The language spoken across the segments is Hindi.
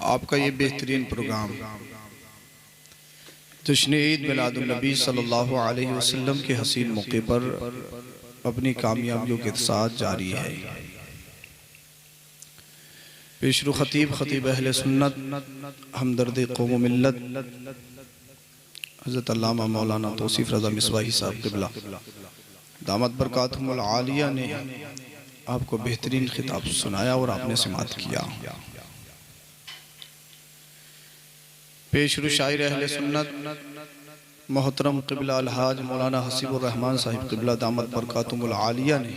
आपका ये बेहतरीन प्रोग्राम जश्न ईद मिलादुन्नबी सल्लल्लाहु अलैहि वसल्लम के हसीन मौके पर अपनी कामयाबियों के साथ जारी है। पेशरु खतीब खतीब अहले सुन्नत हमदर्द कौम मिल्लत हज़रत अल्लामा मौलाना तौसीफ़ रज़ा मिसवाही साहब क़िबला दामत बरकातुहुमुल आलिया ने आपको बेहतरीन खिताब सुनाया और आपने समाअत किया। पेशरु शायर अहले सुन्नत मोहतरम क़िबला अलहाज मौलाना हसीबुर रहमान साहिब क़िबला दामत बरकातुहुमुल आलिया ने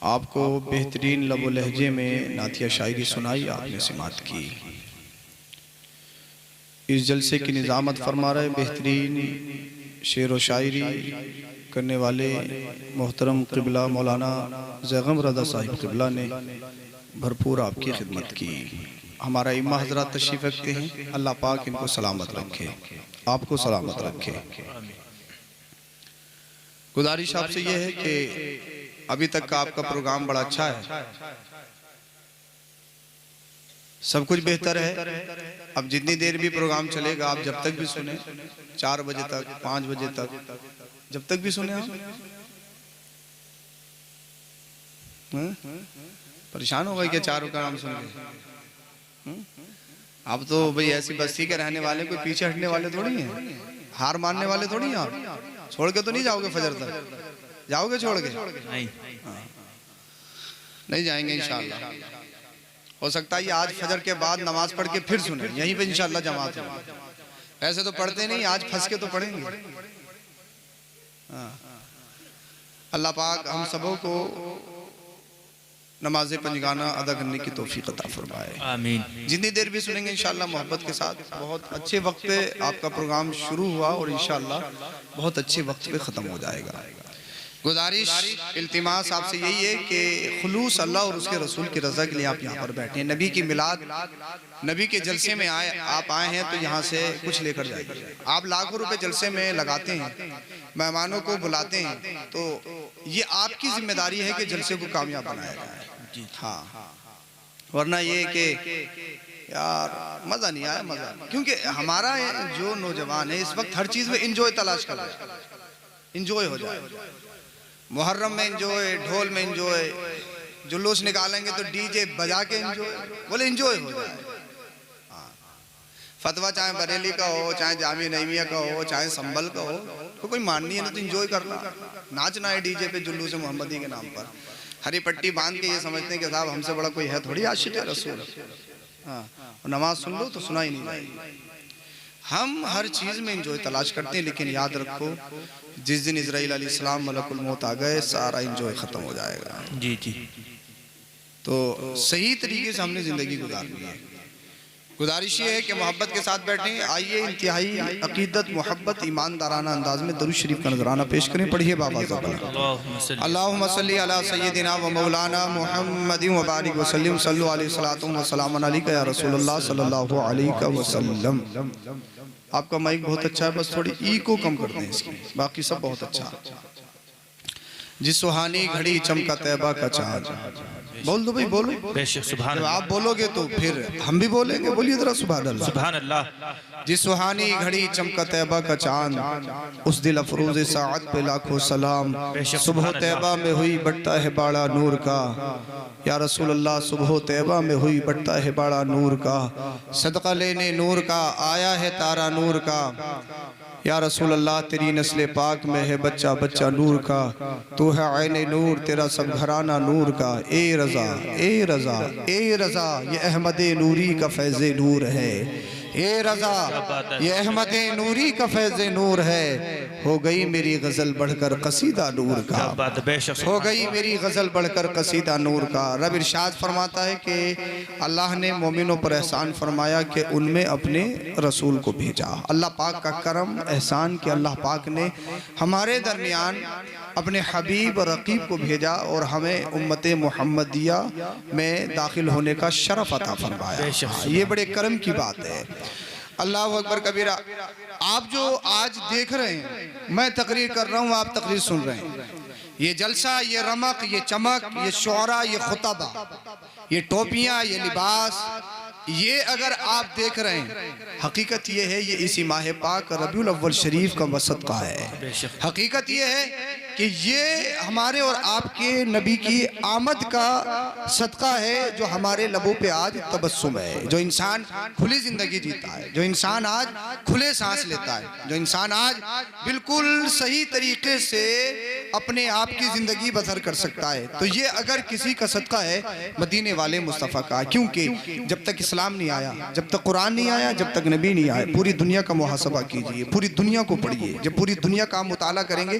आपको बेहतरीन लबो लहजे में नातिया शायरी सुनाई, आपने समाअत की। इस जलसे की निज़ामत फरमा रहे बेहतरीन शेर व शायरी करने वाले मोहतरम क़िबला मौलाना ज़ैगम रज़ा साहिब क़िबला ने भरपूर आपकी खिदमत की। हमारा इमाम हज़रात तशरीफ़ रखते हैं, अल्लाह पाक इनको सलामत रखे, आपको सलामत रखे। गुजारिश आपसे यह है कि अभी तक का आपका प्रोग्राम बड़ा अच्छा है, सब कुछ बेहतर है। अब जितनी देर भी प्रोग्राम चलेगा आप जब तक भी सुने, 4 बजे तक 5 बजे तक जब तक भी सुने आप परेशान हो गए क्या चारों का नाम सुन के? आप तो भाई ऐसी बस्ती के रहने वाले, कोई पीछे हटने वाले थोड़ी हैं, हार मानने वाले थोड़ी हैं। आप छोड़ के तो नहीं जाओगे, फजर तक जाओगे छोड़ के? नहीं जाएंगे इंशाअल्लाह। हो सकता है आज फजर के बाद नमाज पढ़ के फिर सुने, यहीं पे इंशाअल्लाह जमात हो। ऐसे तो पढ़ते नहीं, आज फंस के तो पढ़ेंगे। अल्लाह पाक हम सबों को नमाज पंजगाना अदा करने की तौफीक अता फरमाए, आमीन। जितनी देर भी सुनेंगे इंशाअल्लाह मोहब्बत के साथ। बहुत अच्छे वक्त पे आपका प्रोग्राम शुरू हुआ और इंशाअल्लाह बहुत अच्छे वक्त पे ख़त्म हो जाएगा। गुजारिश इल्तिमास आपसे यही है कि खुलूस अल्लाह और उसके रसूल की रज़ा के लिए आप यहाँ पर बैठे हैं। नबी की मिलाद, नबी के जलसे में आप आए हैं तो यहाँ से कुछ लेकर जाइए। आप लाखों रुपए जलसे में लगाते हैं, मेहमानों को बुलाते हैं, तो ये आपकी जिम्मेदारी है कि जलसे को कामयाब बनाया जाए। हाँ, वरना ये कि यार मज़ा नहीं आया, मज़ा नहीं। क्योंकि हमारा जो नौजवान है इस वक्त हर चीज़ में इंजॉय तलाश कर रहा है, इंजॉय हो जाए। मुहर्रम में इंजॉय, ढोल में इंजॉय, जुलूस निकालेंगे तो डीजे बजा के इंजॉय, बोले इंजॉय हो जाए। फतवा चाहे बरेली का हो, चाहे जामी नईमिया का हो, चाहे संभल का हो, तो कोई माननी है ना तो इंजॉय करना, नाचना है डीजे पे जुलूस मोहम्मदी के नाम पर। हरी पट्टी बांध के ये समझते हैं कि साहब हमसे बड़ा कोई है थोड़ी, आशिक है रसूल। हाँ, नमाज सुन लो तो सुना ही नहीं जाएगी। हम हर चीज़ में इंजॉय तलाश करते हैं, लेकिन याद रखो जिस दिन इज़राइल अलैहिस्सलाम मलकुल मौत आ गए सारा इंजॉय ख़त्म हो जाएगा। जी जी। तो सही तरीके से हमने ज़िंदगी गुजारनी है। गुजारिश ये है कि मोहब्बत के साथ बैठें। आइए इंतहाई अकीदत मोहब्बत ईमानदाराना अंदाज में दरूद शरीफ का नजराना पेश करें। पढ़िए बाबा अल्लाहुम्मा सल्ली अला सय्यदिना व मौलाना मुहम्मदिन व बारिक व सल्लिम सल्लु अलैहि सलातुन व सलामुन अलैका या रसूलुल्लाह सल्लल्लाहु अलैहि वसल्लम। आपका माइक बहुत अच्छा है, बस थोड़ी ई को कम कर दें इसकी, बाकी सब बहुत अच्छा। जिस सुहानी घड़ी चमका तैबा का चाँद, बोल दो भाई, बोलो बेशक सुभान अल्लाह। आप बोलोगे तो फिर हम भी बोलेंगे, बोलिए जरा सुभान अल्लाह। सुभान अल्लाह। जिस सुहानी घड़ी चमका तैबा का चाँद, उस दिल अफरोज साअत पे लाखों सलाम। सुबह तैबा में हुई बढ़ता है बाड़ा नूर का, या रसूल अल्लाह सुबह तैबा में हुई बढ़ता है बाड़ा नूर का। सदका लेने नूर का आया है तारा नूर का, या रसूल अल्लाह तेरी नस्ल पाक में है बच्चा बच्चा नूर का। तू है ऐने नूर, तेरा सब घराना नूर का। ए रज़ा ए रज़ा ए रज़ा, ये अहमद नूरी का फैज़ नूर है। ए रज़ा ये अहमद नूरी का फैज़ नूर है। हो गई मेरी गज़ल बढ़कर कसीदा नूर का, हो गई मेरी गज़ल बढ़कर कसीदा नूर का। रब इरशाद फरमाता है कि अल्लाह ने मोमिनों पर एहसान फरमाया कि उनमें अपने रसूल को भेजा। अल्लाह पाक का करम एहसान कि अल्लाह पाक ने हमारे दरमियान अपने हबीब और रकीब को भेजा और हमें उम्मत मुहम्मदिया में दाखिल होने का शरफ अता फरमाया। ये बड़े करम की बात है। अल्लाह अकबर कबीरा। आप जो आज देख रहे हैं, मैं तकरीर कर रहा हूँ, आप तकरीर सुन रहे हैं। ये जलसा, ये रमक, ये चमक, ये शोरा, ये खुतबा, ये टोपियाँ, ये लिबास, ये अगर आप देख रहे हैं, हकीकत ये है, ये इसी माह पाक रबीउल अव्वल शरीफ का सदका है। हकीकत ये है कि ये हमारे और आपके नबी की आमद का सदका है, जो हमारे लबों पे आज तबस्सुम है, जो इंसान खुली ज़िंदगी जीता है, जो इंसान आज खुले सांस लेता है, जो इंसान आज बिल्कुल सही तरीके से अपने आप की ज़िंदगी बसर कर सकता है। तो ये अगर किसी का सदका है मदीने वाले मुस्तफ़ा का, क्योंकि जब तक इस्लाम नहीं आया, जब तक कुरान नहीं आया, जब तक नबी नहीं आए, पूरी दुनिया का मुहासबा कीजिए, पूरी दुनिया को पढ़िए। जब पूरी दुनिया का मुताला करेंगे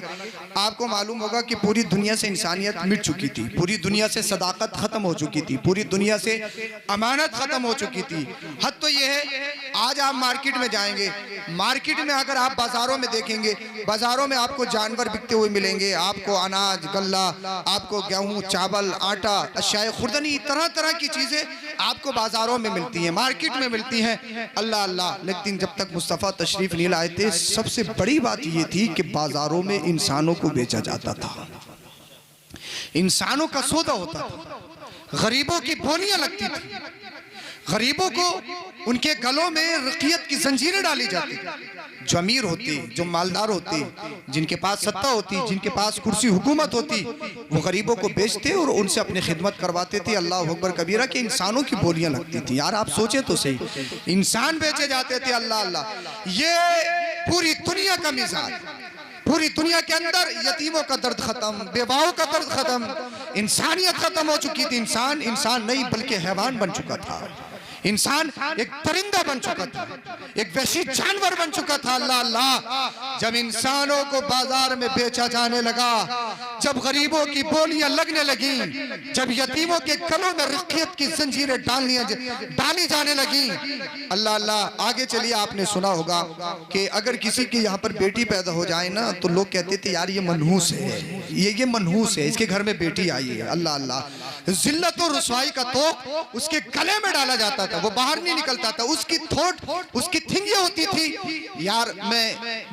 आपको मालूम होगा कि पूरी दुनिया से इंसानियत मिट चुकी थी, पूरी दुनिया से सदाकत खत्म हो चुकी थी, पूरी दुनिया से अमानत खत्म हो चुकी थी। हद तो ये है, आज आप मार्केट में जाएंगे, मार्केट में अगर आप बाजारों में देखेंगे, बाजारों में आपको जानवर बिकते हुए मिलेंगे, आपको अनाज गल्ला, आपको गेहूं चावल आटा अशाए खुर्दनी तरह तरह की चीजें आपको बाजारों में मिलती हैं, मार्केट में मिलती हैं। अल्लाह अल्लाह, लेकिन जब तक मुस्तफ़ा तशरीफ नहीं लाए थे, सबसे बड़ी बात ये थी कि बाजारों में इंसानों को बेचा जाता था, इंसानों का सौदा होता था, गरीबों की बोलियां लगती थी, गरीबों को उनके गलों में रक़ियत की जंजीरें डाली जाती। जो अमीर होती, जो मालदार होती, जिनके पास सत्ता होती, जिनके पास कुर्सी हुकूमत होती, वो गरीबों को बेचते और उनसे अपनी खिदमत करवाते थे। अल्लाह अकबर कबीरा के इंसानों की बोलियां लगती थी। यार आप सोचे तो सही, इंसान बेचे जाते थे। अल्लाह अल्लाह, ये पूरी दुनिया का मिजाज, पूरी दुनिया के अंदर यतीमों का दर्द खत्म, बेवाओं का दर्द खत्म, इंसानियत खत्म हो चुकी थी। इंसान इंसान नहीं बल्कि हैवान बन चुका था, इंसान एक परिंदा बन चुका था, एक वहशी जानवर बन चुका था। अल्लाह अल्लाह, जब इंसानों को बाजार में बेचा जाने लगा, जब गरीबों की बोलियां लगने लगी, जब यतीमों के गलों में रक़ियत की जंजीरें डाली जाने लगी, अल्लाह अल्लाह, आगे चलिए आपने सुना होगा कि अगर किसी की यहाँ पर बेटी पैदा हो जाए ना, तो लोग कहते थे यार ये मनहूस है, ये मनहूस है, इसके घर में बेटी आई है। अल्लाह अल्लाह, जिल्लत और रुसवाई का तोक उसके गले में डाला जाता था, वो बाहर नहीं निकलता था, उसकी थोट, उसकी थिंगियां होती थी, यार मैं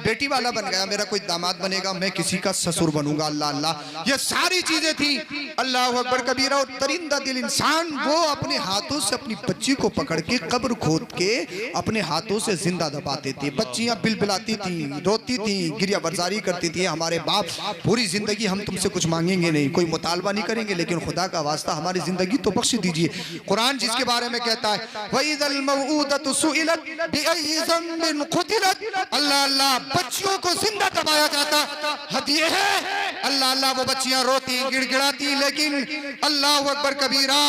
बेटी वाला बन गया, मेरा कोई दामाद बनेगा, मैं किसी का ससुर बनूंगा। अल्लाह अल्लाह, ये सारी चीजें थी। अल्लाह अकबर कबीरा। और तरिंदा दिल इंसान वो अपने हाथों से अपनी बच्ची को पकड़ के कब्र खोद के अपने हाथों से जिंदा दबाते थे। बच्चियां बिलबिलाती थी, रोती थी, गिरिया बरसारी करती थी, हमारे बाप पूरी जिंदगी हम तुमसे कुछ मांगेंगे नहीं, कोई मुतालबा नहीं करेंगे, लेकिन खुदा का वास्ता हमारी जिंदगी तो बख्श दीजिए। कुरान जिसके बारे में कहता है, वइज़ल मौऊदतु सुइलत बिअय्यि ज़ंबिन क़ुतिलत, अल्लाह अल्लाह, बच्चियों को जिंदा दबाया जाता। हदिये है अल्लाह अल्लाह, वो बच्चियां रोती गिड़गिड़ाती, लेकिन अल्लाह अकबर कबीरा,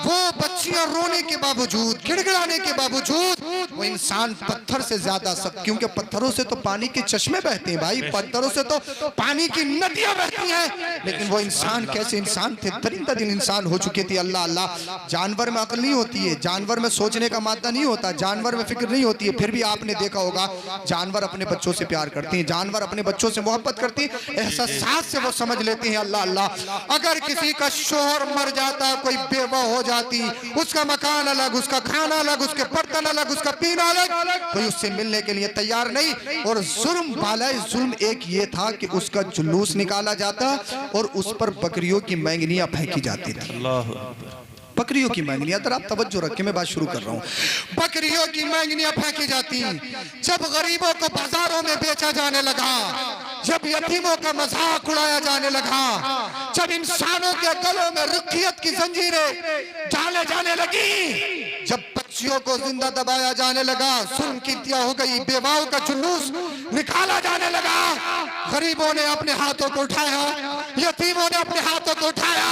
वो बच्चियां रोने के बावजूद, गिड़गिड़ाने के बावजूद, वो इंसान पत्थर से ज्यादा सख्त, क्योंकि पत्थरों से तो पानी के चश्मे बहते हैं भाई, पत्थरों से तो पानी की नदियां बहती हैं, लेकिन वो इंसान कैसे इंसान थे, दरिंदा दिल इंसान हो चुके थे। अल्लाह अल्लाह, जानवर में अक्ल नहीं होती है, जानवर में सोचने का मादा नहीं होता, जानवर में फिक्र नहीं होती है, फिर भी आपने देखा होगा जानवर अपने बच्चों से प्यार करते हैं, जानवर अपने बच्चों से मोहब्बत करते हैं, एहसास से वो समझ लेते हैं। अल्लाह अल्लाह, अगर किसी का शोहर मर जाता, कोई बेवा हो जाती, उसका मकान अलग, उसका खाना अलग, उसके बर्तन अलग, उसका पीना अलग, कोई उससे मिलने के लिए तैयार नहीं। और जुल्म वाला जुल्म एक ये था कि उसका जुलूस निकाला जाता और उस पर बकरियों की मैंगनियां फेंकी जाती थी। बकरियों की मैंगनियां, अगर आप तवज्जो रखें, मैं बात शुरू कर रहा हूँ, बकरियों की मैंगनियां फेंकी जाती। जब गरीबों को बाजारों में बेचा जाने लगा, जब यतीमों का मजाक उड़ाया जाने लगा, जब इंसानों के गलों में रक़ियत की जंजीरें डाले जाने लगी, जब बच्चियों को जिंदा दबाया जाने लगा, जुल्म की इंतहा हो गई, बेवाओं का जुलूस निकाला जाने लगा, गरीबों ने अपने हाथों को उठाया, यतीमों ने अपने हाथों को उठाया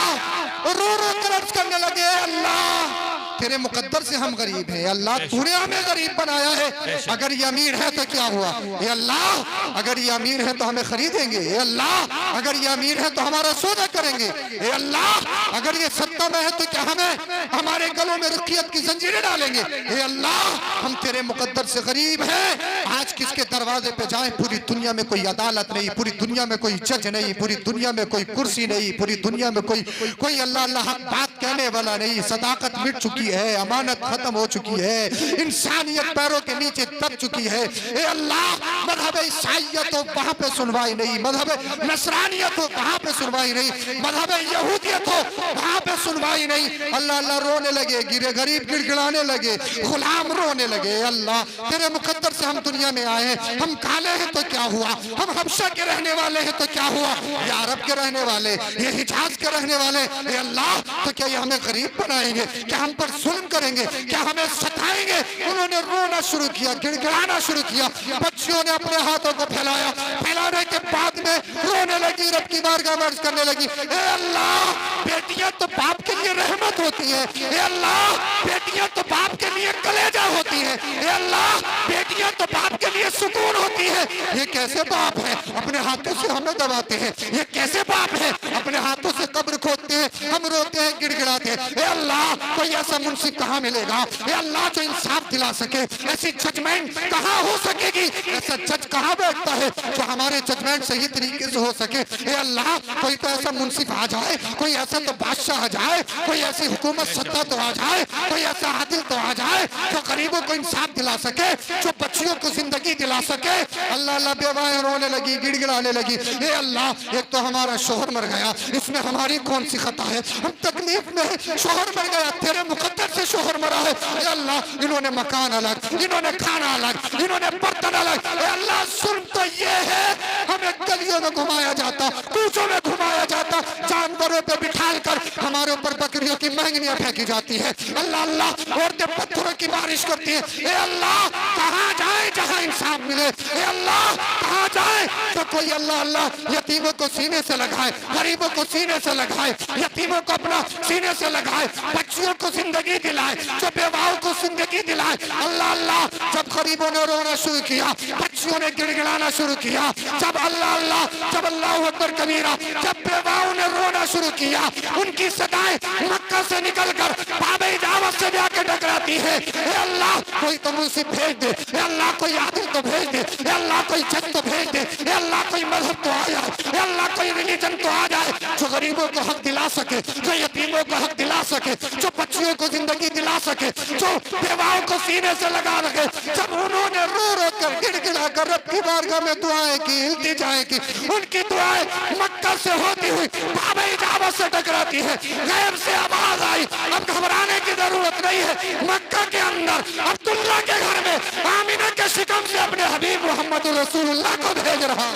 और रो रो कर अर्ज करने लगे, अल्लाह तेरे मुकद्दर से हम गरीब हैं, अल्लाह तूने हमें गरीब बनाया है, अगर ये अमीर है तो क्या हुआ, ये अल्लाह अगर ये अमीर है तो हमें खरीदेंगे, ये अल्लाह अगर ये अमीर है तो हमारा सौदा करेंगे, ये अल्लाह अगर ये सत्ता में है तो क्या हमें हमारे गलों में रक़ियत की जंजीरें डालेंगे, ये अल्लाह हम तेरे मुकद्दर से गरीब हैं। आज किसके दरवाजे पे जाएं, पूरी दुनिया में कोई अदालत नहीं, पूरी दुनिया में कोई जज नहीं, पूरी दुनिया में कोई कुर्सी नहीं, पूरी दुनिया में कोई अल्लाह अल्लाह हक बात कहने वाला नहीं, सदाकत मिट चुकी है, अमानत खत्म हो चुकी है, इंसानियत पैरों के नीचे दब चुकी है। ए अल्लाह मजहब ईसाइयत हो वहां पे सुनवाई नहीं, मजहब नसरानियत हो वहां पे सुनवाई नहीं, मजहब यहूदियत हो वहां पे सुनवाई नहीं। अल्लाह अल्लाह रोने लगे, गिरे गरीब गिड़गिड़ाने लगे, गुलाम रोने लगे। अल्लाह तेरे मुकद्दर से हम दुनिया में आए हैं, हम काले हैं तो क्या हुआ, हम हबशा के रहने वाले हैं तो क्या हुआ, ये अरब के रहने वाले, ये हिजाज के रहने वाले, ये अल्लाह तो क्या ये हमें गरीब बनाएंगे, क्या हम पर जुल्म करेंगे, क्या हमें सताएंगे। उन्होंने रोना शुरू किया, गिड़गिड़ाना शुरू किया। बच्चियों ने अपने हाथों को फैलाया, फैलाने के बाद में रोने लगी, रब की बारगाह में अर्ज करने लगी, ए अल्लाह बेटियां तो बाप के लिए रहमत होती है, ए अल्लाह बेटियां तो बाप के लिए कलेजा होती है, ए अल्लाह बेटियां तो बाप के लिए सुकून होती है। ये कैसे बाप है अपने हाथों से हमें दबाते हैं, ये कैसे बाप है अपने हाथों से कब्र खोदते हैं, हम रोते हैं गिड़गिड़ाते हैं। ए अल्लाह कोई ऐसा मुंशी कहाँ मिलेगा, ए अल्लाह जो इंसाफ दिला सके, ऐसी जजमेंट कहाँ हो सकेगी, ऐसा जज कहाँ बैठता है जो हमारे जजमेंट सही तरीके से हो सके। ए अल्लाह कोई तो ऐसा मुंसिफ आ जाए, कोई ऐसा तो बादशाह आ जाए, कोई ऐसी हुकूमत सत्ता तो आ जाए, कोई ऐसा आदिल तो आ जाए जो गरीबों को इंसाफ दिला सके, जो बच्चियों को जिंदगी दिला सके। अल्लाह अल्लाह बेवाएं रोने लगी, गिड़गिड़ाने लगी, ए अल्लाह एक तो हमारा शोहर मर गया, इसमें हमारी कौन सी खता है, हम तकलीफ में है, शोहर मर गया, तेरे मुकद्दर से शोहर मरा है। ए अल्लाह इन्होंने मकान अलग, इन्होंने खाना अलग, इन्होंने बर्तन अलग। ए अल्लाह जुल्म तो ये है हमें गलियों में घुमाया जाता, कूचों में घुमाया जाता, जानवरों पे बिठाल कर हमारे ऊपर बकरियों की महंगियां फेंकी जाती है। अल्लाह अल्लाह औरतें पत्थरों की बारिश करती है। ए अल्लाह कहाँ जाए जहाँ इंसाफ मिले, ए अल्लाह कहाँ जाए तो कोई अल्लाह अल्लाह यतीमों को सीने से लगाए, गरीबों को सीने से लगाए, यतीमों को अपना सीने से लगाए, बच्चियों को जिंदगी दिलाए, जो बेवाओं को जिंदगी दिलाए। अल्लाह अल्लाह जब गरीबों ने रोना शुरू किया, बच्चियों ने गिड़गिड़ाना शुरू किया, जब अल्लाह अल्लाह जब अल्लाह अकबर कबीरा, जब बेवाओं ने रोना शुरू किया, उनकी सदाएं मक्का से निकलकर बाबे दावत से जाकर टकराती है। ए अल्लाह कोई तो मुझसे भेज दे, ए अल्लाह कोई आदिल तो भेज दे, ए अल्लाह कोई जज तो भेज दे, ए अल्लाह कोई मजहब तो आ जाए, ए अल्लाह कोई रिलीजन तो आ जाए जो गरीबों को हक दिला सके, जो यतीमों को हक दिला सके, जो बच्चियों को जिंदगी दिला सके, जो बेवाओं को सीने से लगा रखे। जब उन्होंने रो रो कर गिड़गिड़ा कर रब की बारगाह में दुआएं की, इल्तिजाएं की, उनकी दुआएं मक्का से होती हुई बाबे दावत से टकराती है। गैब से आवाज आई, अब घबराने की जरूरत नहीं है। मक्का के अंदर अब्दुल्ला के घर में आमिना के शिकम से अपने हबीब मोहम्मद रसूलुल्लाह को भेज रहा।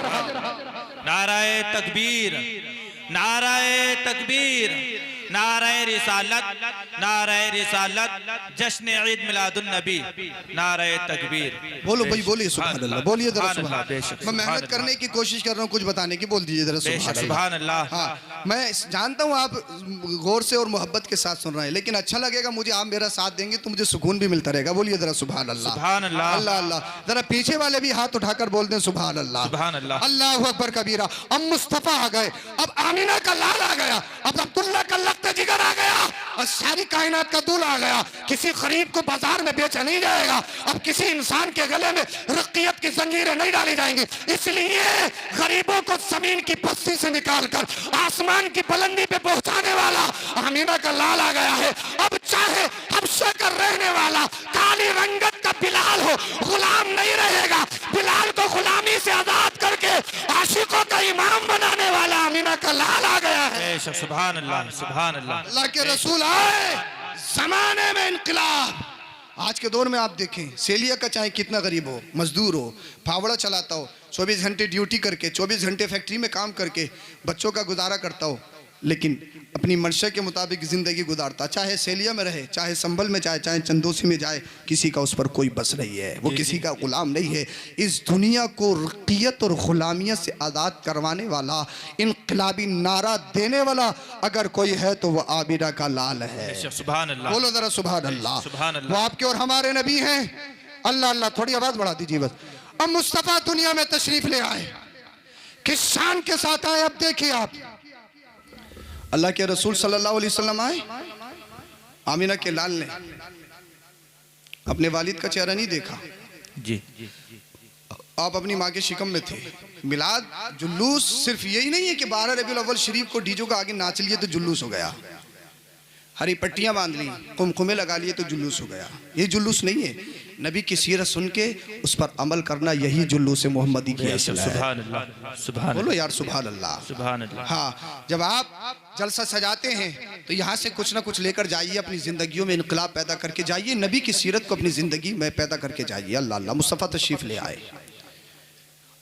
नाराए तकबीर, नाराए तकबीर, नाराए रिसालत, नाराए रिसालत, जश्न ईद मिलादुन नबी, नाराए तकबीर। बोलो भाई, बोलिए सुभान अल्लाह, बोलिए जरा सुभान अल्लाह। सुभान। मैं मेहनत करने की कोशिश कर रहा हूँ कुछ बताने की, बोल दीजिए जरा सुभान अल्लाह। हाँ मैं जानता हूँ आप गौर से और मोहब्बत के साथ सुन रहे हैं, लेकिन अच्छा लगेगा मुझे, आप मेरा साथ देंगे तो मुझे सुकून भी मिलता रहेगा। बोलिए जरा सुभान अल्लाह, सुभान अल्लाह, अल्लाह अल्लाह। जरा पीछे वाले भी हाथ उठाकर बोल दें सुभान अल्लाह, सुभान अल्लाह, अल्लाहु अकबर कबीरा। अब मुस्तफा आ गए, अब आमिना का लाल आ गया, अब अब्दुल्ला का लख्त जिगर आ गया, और सारी कायनात का दूल्हा आ गया। किसी गरीब को बाजार में बेचा नहीं जाएगा, अब किसी इंसान के गले में रक़ियत की जंजीरें नहीं डाली जाएंगी। इसलिए गरीबों को जमीन की पस्ती से निकालकर आसमान की बुलंदी पे पहुंचाने वाला आमिना का लाल आ गया है। अब चाहे हबशा का रहने वाला काली रंगत का बिलाल हो, गुलाम नहीं रहेगा। बिलाल को गुलामी से आजाद करके आशिकों का इमाम बनाने वाला आमिना का लाल आ गया है। सुभान अल्लाह, सुभान अल्लाह। अल्लाह के रसूल आए, जमाने में इनकलाब। आज के दौर में आप देखें, सेलिया का चाहे कितना गरीब हो, मजदूर हो, फावड़ा चलाता हो, 24 घंटे ड्यूटी करके, 24 घंटे फैक्ट्री में काम करके बच्चों का गुजारा करता हो, लेकिन अपनी मंशा के मुताबिक ज़िंदगी गुजारता, चाहे सेलिया में रहे, चाहे संभल में जाए, चाहे चंदोसी में जाए, किसी का उस पर कोई बस नहीं है, वो किसी का गुलाम नहीं है। इस दुनिया को रक़ियत और ग़ुलामियत से आज़ाद करवाने वाला, इनकलाबी नारा देने वाला अगर कोई है तो वह आमिना का लाल है। सुभान अल्लाह, बोलो ज़रा सुभान अल्लाह, सुभान अल्लाह। वो आपके और हमारे नबी हैं। अल्लाह अल्लाह, थोड़ी आवाज़ बढ़ा दीजिए बस। अब मुस्तफ़ा दुनिया में तशरीफ़ ले आए, किस शान के साथ आए, अब देखिए आप। अल्लाह के रसूल सल्लल्लाहु अलैहि वसल्लम आए, आमिना के लाल ने अपने वालिद का चेहरा नहीं देखा जी, आप अपनी माँ के शिकम में थे। मिलाद जुलूस सिर्फ यही नहीं है कि 12 रबीउल अव्वल शरीफ को डीजो का आगे नाच लिए तो जुलूस हो गया। हरी पट्टियां बांध ली, कुमकुमे लगा लिए तो जुलूस हो गया। ये जुलूस नहीं है, नबी की सीरत सुन के उस पर अमल करना, यही जुलूस मोहम्मदी की असल है। सुभान अल्लाह, सुभान बोलो यार सुभान अल्लाह, सुभान अल्लाह। हाँ, जब आप जलसा सजाते हैं तो यहाँ से कुछ ना कुछ लेकर जाइए, अपनी जिंदगियों में इनकलाब पैदा करके जाइए, नबी की सीरत को अपनी जिंदगी में पैदा करके जाइए। अल्लाह अल्लाह। मुस्तफ़ा तशरीफ ले आए,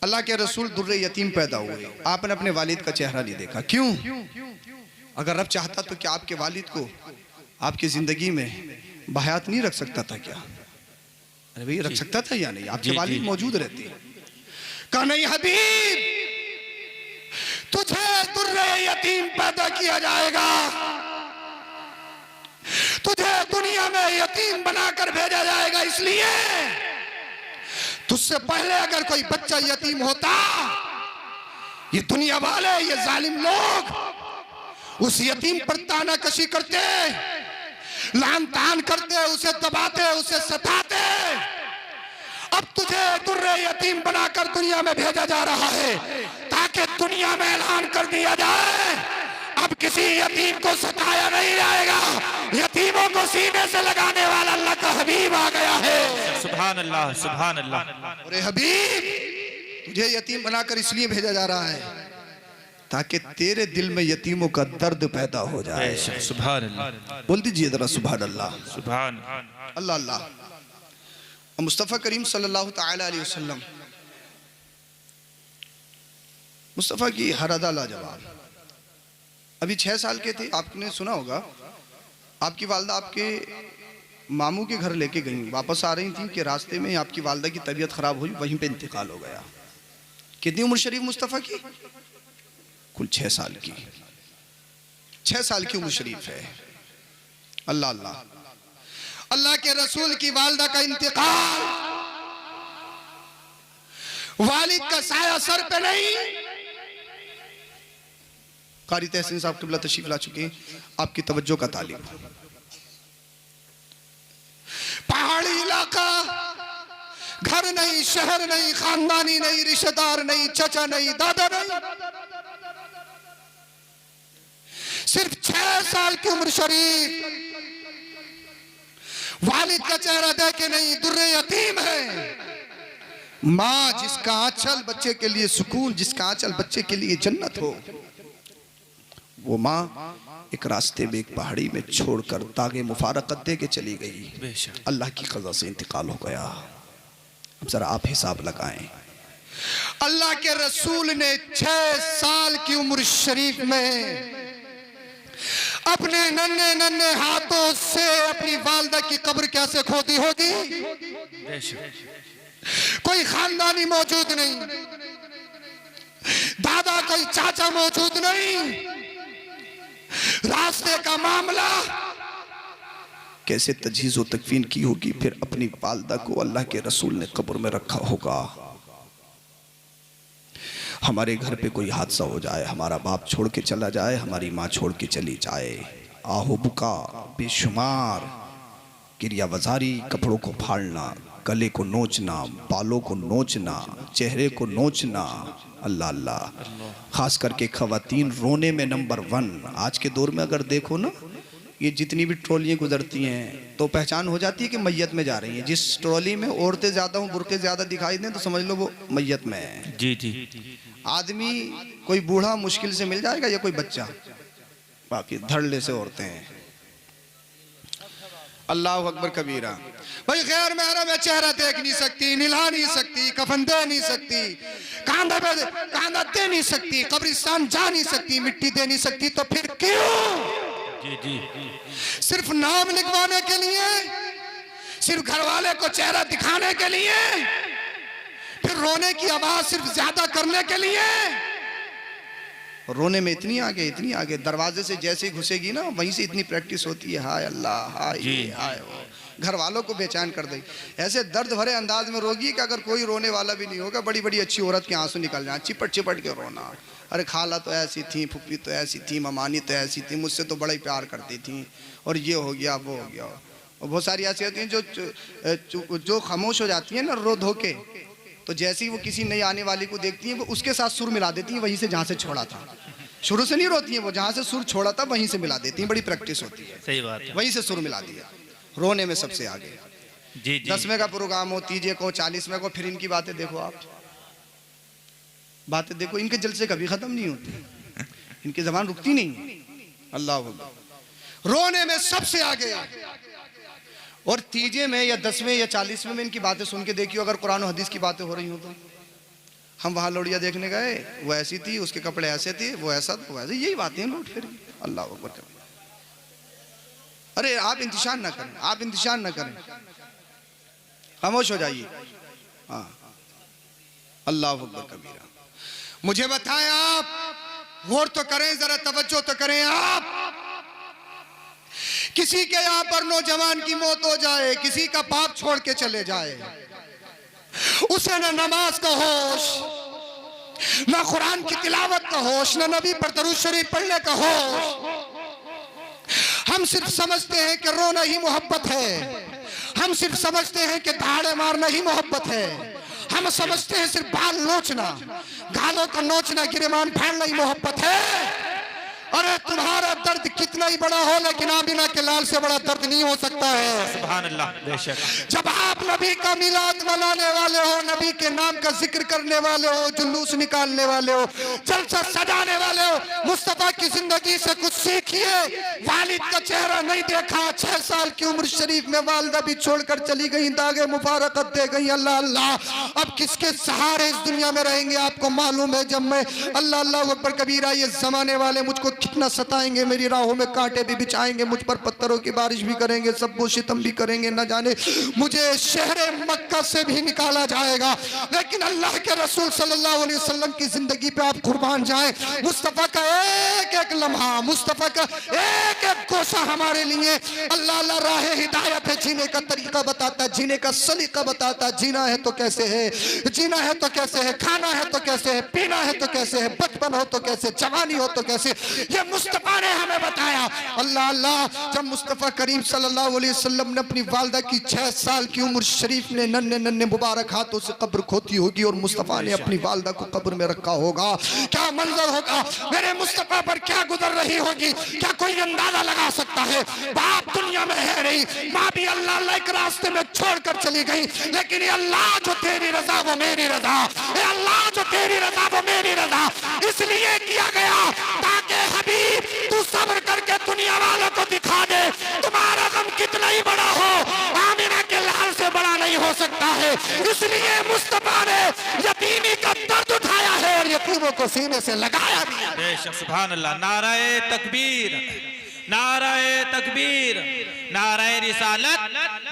अल्लाह के रसूल दुर्रे यतीम पैदा हुए, आपने अपने वालिद का चेहरा नहीं देखा। क्यों? अगर रब चाहता तो क्या आपके वालिद को आपकी जिंदगी में बहयात नहीं रख सकता था क्या? अरे भाई रख सकता था या नहीं? आपके वालिद मौजूद रहते। कहा नहीं हबीब, तुझे दुर्रे यतीम पैदा किया जाएगा, तुझे दुनिया में यतीम बनाकर भेजा जाएगा, इसलिए तुझसे पहले अगर कोई बच्चा यतीम होता, ये दुनिया वाले, ये जालिम लोग उस यतीम पर ताना कशी करते, लान तान करते, उसे दबाते, उसे सताते। अब तुझे दुर्रे यतीम बनाकर दुनिया में भेजा जा रहा है ताकि दुनिया में ऐलान कर दिया जाए, अब किसी यतीम को सताया नहीं जाएगा, यतीमों को सीने से लगाने वाला अल्लाह का हबीब आ गया है। सुभान अल्लाह, सुभान अल्लाह। अरे हबीब, तुझे यतीम बनाकर इसलिए भेजा जा रहा है ताकि तेरे दिल में यतीमों का दर्द पैदा हो जाए। सुभान अल्लाह। बोल दीजिए जरा सुभान अल्लाह, सुभान अल्लाह अल्लाह। मुस्तफ़ा करीम सल्लल्लाहु ताला अलैहि वसल्लम, मुस्तफ़ा की हर अदा लाजवाब। अभी 6 साल के थे, आपने सुना होगा, आपकी वालदा आपके मामू के घर लेके गई, वापस आ रही थी कि रास्ते में आपकी वालदा की तबीयत खराब हुई, वहीं पे इंतकाल हो गया। कितनी उम्र शरीफ मुस्तफ़ा की? कुल 6 साल की। 6 साल की उम्र शरीफ है। अल्लाह अल्लाह। अल्लाह के रसूल की वालदा का इंतकाल, वालिद का साया सर पे नहीं। कारी तहसीन साहब क़िबला तशरीफ ला चुके हैं, आपकी तवज्जो का तालिब। पहाड़ी इलाका, घर नहीं, शहर नहीं, खानदानी नहीं, रिश्तेदार नहीं, चचा नहीं, दादा नहीं, सिर्फ 6 साल की उम्र शरीफ, वालिद का चेहरा देखे नहीं, दुर्रे यतीम है। माँ जिसका आंचल बच्चे के लिए सुकून, जिसका आंचल बच्चे के लिए जन्नत हो, वो माँ एक रास्ते में, एक पहाड़ी में छोड़कर तागे मुफारकत दे के चली गई। अल्लाह की क़ज़ा से इंतकाल हो गया। अब जरा आप हिसाब लगाएं, अल्लाह के रसूल ने 6 साल की उम्र शरीफ में अपने नन्हे नन्हे हाथों से अपनी वालदा की कब्र कैसे खोदी होगी? कोई खानदानी मौजूद नहीं, दादा कोई चाचा मौजूद नहीं, रास्ते का मामला कैसे तजहीज़ व तकफीन की होगी, फिर अपनी वालदा को अल्लाह के रसूल ने कब्र में रखा होगा। हमारे घर पे कोई हादसा हो जाए, हमारा बाप छोड़ के चला जाए, हमारी माँ छोड़ के चली जाए, आहो बुका बेशुमार, क्रिया वजारी, कपड़ों को फाड़ना, गले को नोचना, बालों को नोचना, चेहरे को नोचना, अल्लाह अल्लाह। खास करके खवातीन रोने में नंबर 1। आज के दौर में अगर देखो ना, ये जितनी भी ट्रॉलियाँ गुजरती हैं तो पहचान हो जाती है कि मैयत में जा रही हैं। जिस ट्रॉली में औरतें ज़्यादा हों, बुरके ज़्यादा दिखाई दें, तो समझ लो वो मैयत में है। जी जी। आदमी कोई बूढ़ा मुश्किल से मिल जाएगा या कोई बच्चा, बाकी धड़ल्ले से औरतें हैं। अल्लाह अकबर कबीरा। भाई गैर महरम में चेहरा देख नहीं सकती, निला नहीं सकती, कफन दे नहीं सकती, कांधा दे नहीं सकती, कब्रिस्तान जा नहीं सकती, मिट्टी दे नहीं सकती, तो फिर क्यों? जी जी। सिर्फ नाम लिखवाने के लिए, सिर्फ घर वाले को चेहरा दिखाने के लिए, फिर रोने की आवाज सिर्फ ज्यादा करने के लिए। रोने में इतनी आगे दरवाजे से जैसे ही घुसेगी ना, वहीं से इतनी प्रैक्टिस होती है। हाय अल्लाह, हाय ये, हाय वो, घर वालों को बेचैन कर देगी। ऐसे दर्द भरे अंदाज में रोगी कि अगर कोई रोने वाला भी नहीं होगा, बड़ी बड़ी अच्छी औरत के आंसू निकल जाए, चिपट चिपट के रोना। अरे खाला तो ऐसी थी, फुप्पी तो ऐसी थी, ममानी तो ऐसी थी, मुझसे तो बड़ा ही प्यार करती थी, और ये हो गया वो हो गया। और बहुत सारी ऐसी होती हैं जो खामोश हो जाती हैं ना रो धो के, तो जैसे ही वो किसी नई आने वाली को देखती हैं, वो उसके साथ सुर मिला देती हैं, वहीं से जहाँ से छोड़ा था। शुरू से नहीं रोती हैं वो, जहाँ से सुर छोड़ा था वहीं से मिला देती हैं, बड़ी प्रैक्टिस होती है, सही बात है। वहीं से सुर मिला दिया। रोने में सबसे आगे। जी जी 10वें का प्रोग्राम हो, 30 को, 40वें को, फिर इनकी बातें देखो आप, बातें देखो, इनके जलसे कभी खत्म नहीं होते, इनकी जबान रुकती नहीं। अल्लाह अकबर। रोने में सबसे आगे। और 30 में या 10वें या 40वें में इनकी बातें सुन के देखियो, अगर कुरान और हदीस की बातें हो रही हो तो। हम वहां लौड़िया देखने गए, वो ऐसी थी, उसके कपड़े ऐसे थे, वो ऐसा था, वो ऐसे, यही बातें लौट फिर। अल्लाह अकबर। अरे आप इंतजार ना करें, आप इंतजार ना करें, खामोश हो जाइए। हाँ, अल्लाह अकबर कबीरा। मुझे बताएं आप, गौर तो करें, जरा तवज्जो तो करें आप। किसी के यहाँ पर नौजवान की मौत हो जाए, किसी का बाप छोड़ के चले जाए, उसे न नमाज का होश, न कुरान की तिलावत का होश, न नबी पर दरूद शरीफ पढ़ने का होश। हम सिर्फ समझते हैं कि रोना ही मोहब्बत है, हम सिर्फ समझते हैं कि धाड़े मारना ही मोहब्बत है, हम समझते हैं सिर्फ बाल नोचना, गालों का नोचना, गिरेबान फैलना ही मोहब्बत है। अरे तुम्हारा दर्द कितना ही बड़ा हो, लेकिन आमिना के लाल से बड़ा दर्द नहीं हो सकता है। सुभान अल्लाह, बेशक। जब आप नबी का मिलाद मनाने वाले हो, नबी के नाम का जिक्र करने वाले हो, जुलूस निकालने वाले हो, जलसा सजाने वाले हो, मुस्तफा की जिंदगी से कुछ सीखिए। वालिद का चेहरा नहीं देखा, 6 साल की उम्र शरीफ में वालिदा भी छोड़कर चली गई, दागे मुबारकत दे गई। अल्लाह अल्लाह, अब किसके सहारे इस दुनिया में रहेंगे आपको मालूम है। जब मैं अल्लाह अल्लाह अकबर कबीरा, ये जमाने वाले मुझको कितना सताएंगे, मेरी राहों में कांटे भी बिछाएंगे, मुझ पर पत्थरों की बारिश भी करेंगे, सबको सितम भी करेंगे, न जाने मुझे शहरे मक्का से भी निकाला जाएगा, लेकिन अल्लाह के रसूल सल्लल्लाहु अलैहि वसल्लम की जिंदगी पे आप कुर्बान जाएं। मुस्तफा का एक एक लम्हा, मुस्तफा का एक एक गोशा हमारे लिए अल्लाह अल्लाह राह हिदायत है, जीने का तरीका बताता, जीने का सलीका बताता। जीना है तो कैसे है, जीना है तो कैसे है, खाना है तो कैसे है, पीना है तो कैसे है, बचपन हो तो कैसे, जवानी हो तो कैसे, ये मुस्तफा ने हमें बताया। अल्लाह अल्लाह, जब मुस्तफा करीम सल्लल्लाहु अलैहि वसल्लम ने अपनी वालिदा की 6 साल की उम्र शरीफ ने नन्हे नन्हे मुबारक हाथों से कब्र खोदी होगी और मुस्तफा ने अपनी वालिदा को कब्र में रखा होगा, क्या मंजर होगा, मेरे मुस्तफा पर क्या गुजर रही होगी, क्या कोई अंदाजा लगा सकता है। बाप दुनिया में है नहीं, माँ भी अल्लाह अल्लाह एक रास्ते में छोड़कर चली गई, लेकिन ये अल्लाह जो तेरी रजा वो मेरी रजा, ये अल्लाह जो तेरी रजा वो मेरी रजा, इसलिए किया गया ताकि हबीब तू सब्र करके दुनिया वालों को दिखा दे तुम्हारा गम कितना ही बड़ा हो, आमिना के लाल से बड़ा नहीं हो सकता है। इसलिए मुस्तफा ने यतीमी का दर्द उठाया है और यतीमों को सीने से लगाया भी है। बेशक, सुभान अल्लाह। नाराए तकबीर, नाराए तकबीर, नाराए रिसालत,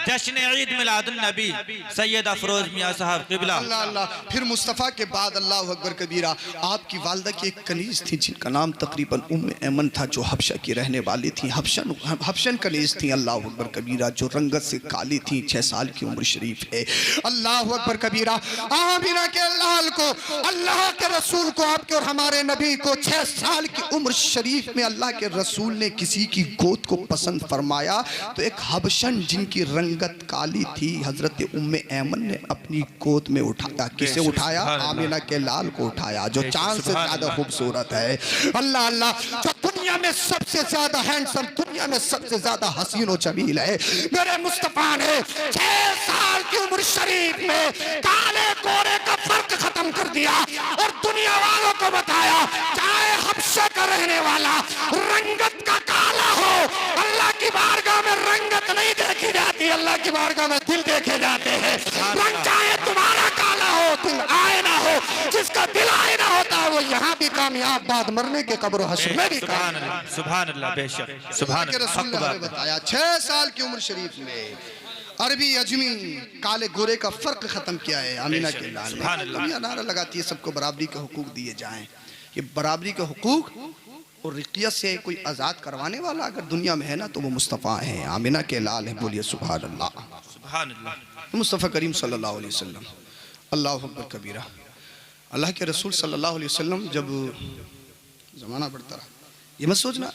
जश्न ईद मिलादुन नबी सैयद अफरोज मियां साहब क़िबला। अल्लाह अल्लाह। फिर मुस्तफ़ा के बाद अल्लाह अकबर कबीरा, आपकी वालिदा की एक कनीज़ थी जिनका नाम तकरीबन उम्मे ऐमन था, जो हबशा की रहने वाली थी, हबशन कनीज़ थी। अल्लाह अकबर कबीरा, जो रंगत से काली थी, 6 साल की उम्र शरीफ है। अल्लाह अकबर कबीरा, आमिना के लाल को, अल्लाह के रसूल को, आपके और हमारे नबी को 6 साल की उम्र शरीफ में अल्लाह के रसूल ने किसी की गोद को पसंद फरमाया, तो एक हबशन जिनकी रंगत काली थी, हजरत उम्मे ऐमन ने अपनी गोद में उठाया। किसे उठाया? आमिना के लाल को उठाया, जो चांद से ज्यादा खूबसूरत है। अल्लाह अल्लाह, जो दुनिया में सबसे ज्यादा हैंडसम, दुनिया में सबसे ज्यादा हसीन और जमील है, मेरे मुस्तफा ने 6 साल की उम्र शरीफ में काले गोरे का फर्क खत्म कर दिया और दुनिया वालों को बताया, चाहे हबशा का रहने वाला रंगत का काला हो, अल्लाह की बारगाह में रंगत नहीं देखी जाती, अल्लाह की बारगाह में दिल देखे जाते हैं। रंग चाहे तुम्हारा काला हो, दिल आए ना हो, जिसका दिल आए ना होता वो यहाँ भी कामयाब, बाद मरने के कब्र हश्र में भी कामयाब। सुभान अल्लाह, बेशक, सुभान अल्लाह। बताया 6 साल की उम्र शरीफ में अरबी अजमी काले गोरे का फर्क खत्म किया है आमिना के लाल ने। दुनिया नारा लगाती है सबको बराबरी के हुकूक दिए जाएं, ये बराबरी के हुकूक और रिकियत से कोई आज़ाद करवाने वाला अगर दुनिया में है ना तो वो मुस्तफ़ा है, आमिना के लाल है। बोलिए सुभान अल्लाह, सुभान अल्लाह। मुस्तफ़ा करीम सल्लल्लाहु अलैहि वसल्लम, अल्लाह अकबर कबीरा। अल्लाह के रसूल सल्लल्लाहु अलैहि वसल्लम जब ज़माना बढ़ता रहा, ये मत सोचना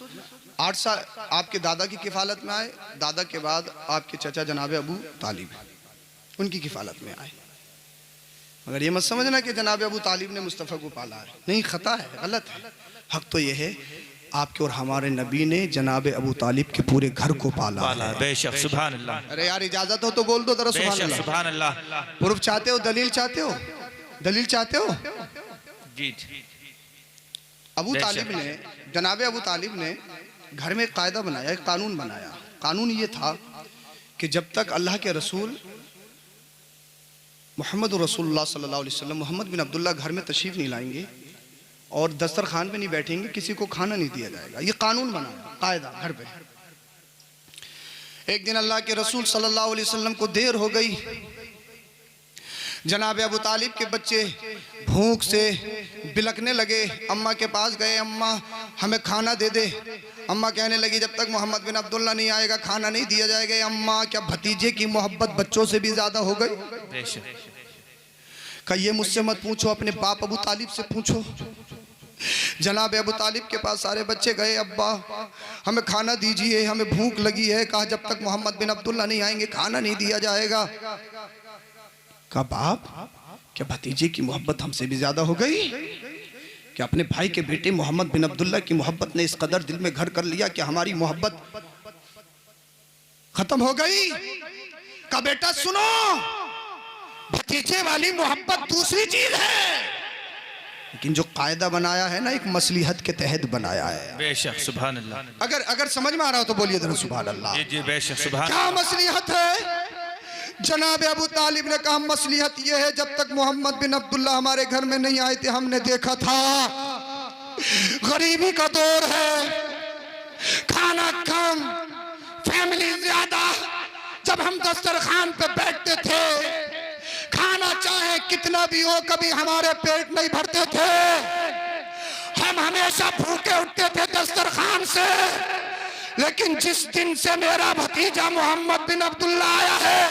8 साल आपके दादा की किफ़ालत में आए, दादा के बाद आपके चचा जनाब अबू तालिब उनकी किफ़ालत में आए, मगर ये मत समझना कि जनाब अबू तालिब ने मुस्तफ़ा को पाला है, नहीं, ख़ता है, गलत है। हक तो यह है आपके और हमारे नबी ने जनाब अबू तालिब के पूरे घर को पाला है। बेशक सुभान अल्लाह। अरे यार इजाजत हो तो बोल दो जरा सुभान बेशक अल्लाह। सुभान अल्लाह। प्रूफ चाहते हो, दलील चाहते हो, दलील चाहते हो? जी अबू तालिब ने, जनाब अबू तालिब ने घर में एक कायदा बनाया, एक कानून बनाया। कानून ये था कि जब तक अल्लाह के रसूल मोहम्मद रसूलुल्लाह सल्लल्लाहु अलैहि वसल्लम मोहम्मद बिन अब्दुल्ला घर में तशरीफ़ नहीं लाएंगे और दस्तरखान पे नहीं बैठेंगे, किसी को खाना नहीं दिया जाएगा। ये कानून बनाया, कायदा घर पे। एक दिन अल्लाह के रसूल सल्लल्लाहु अलैहि वसल्लम को देर हो गई। जनाब अबू तालिब के बच्चे भूख से बिलकने लगे, अम्मा के पास गए, अम्मा हमें खाना दे दे। अम्मा कहने लगी जब तक मोहम्मद बिन अब्दुल्ला नहीं आएगा खाना नहीं दिया जाएगा। अम्मा क्या भतीजे की मोहब्बत बच्चों से भी ज्यादा हो गई? कहा ये मुझसे मत पूछो, अपने बाप अबू तालिब से पूछो। जनाब अबू तालिब के पास सारे बच्चे गए, अब्बा हमें खाना दीजिए, हमें भूख लगी है। कहा जब तक मोहम्मद बिन अब्दुल्ला नहीं आएंगे खाना नहीं दिया जाएगा। कहा बाप क्या भतीजे की मोहब्बत हमसे भी ज्यादा हो गई? क्या अपने भाई के बेटे मोहम्मद बिन अब्दुल्ला की मोहब्बत ने इस कदर दिल में घर कर लिया कि हमारी मोहब्बत खत्म हो गई? कहा बेटा सुनो, भतीजे वाली मोहब्बत दूसरी चीज है, लेकिन जो कायदा बनाया है ना एक मसलिहत के तहत बनाया है। बेशक सुभान अल्लाह। अगर समझ में आ रहा हो तो बोलिए जरा सुभान अल्लाह। जी जी बेशक सुभान। क्या मसलिहत है? जनाब अबू तालिब ने कहा मसलिहत यह है जब तक मोहम्मद बिन अब्दुल्ला हमारे घर में नहीं आए थे हमने देखा था गरीबी का दौर है, खाना कम, फैमिली ज्यादा। जब हम दस्तरखान पे बैठते थे खाना चाहे कितना भी हो कभी हमारे पेट नहीं भरते थे, हम हमेशा भूखे उठते थे दस्तरखान से। लेकिन जिस दिन से मेरा भतीजा मोहम्मद बिन अब्दुल्ला आया है,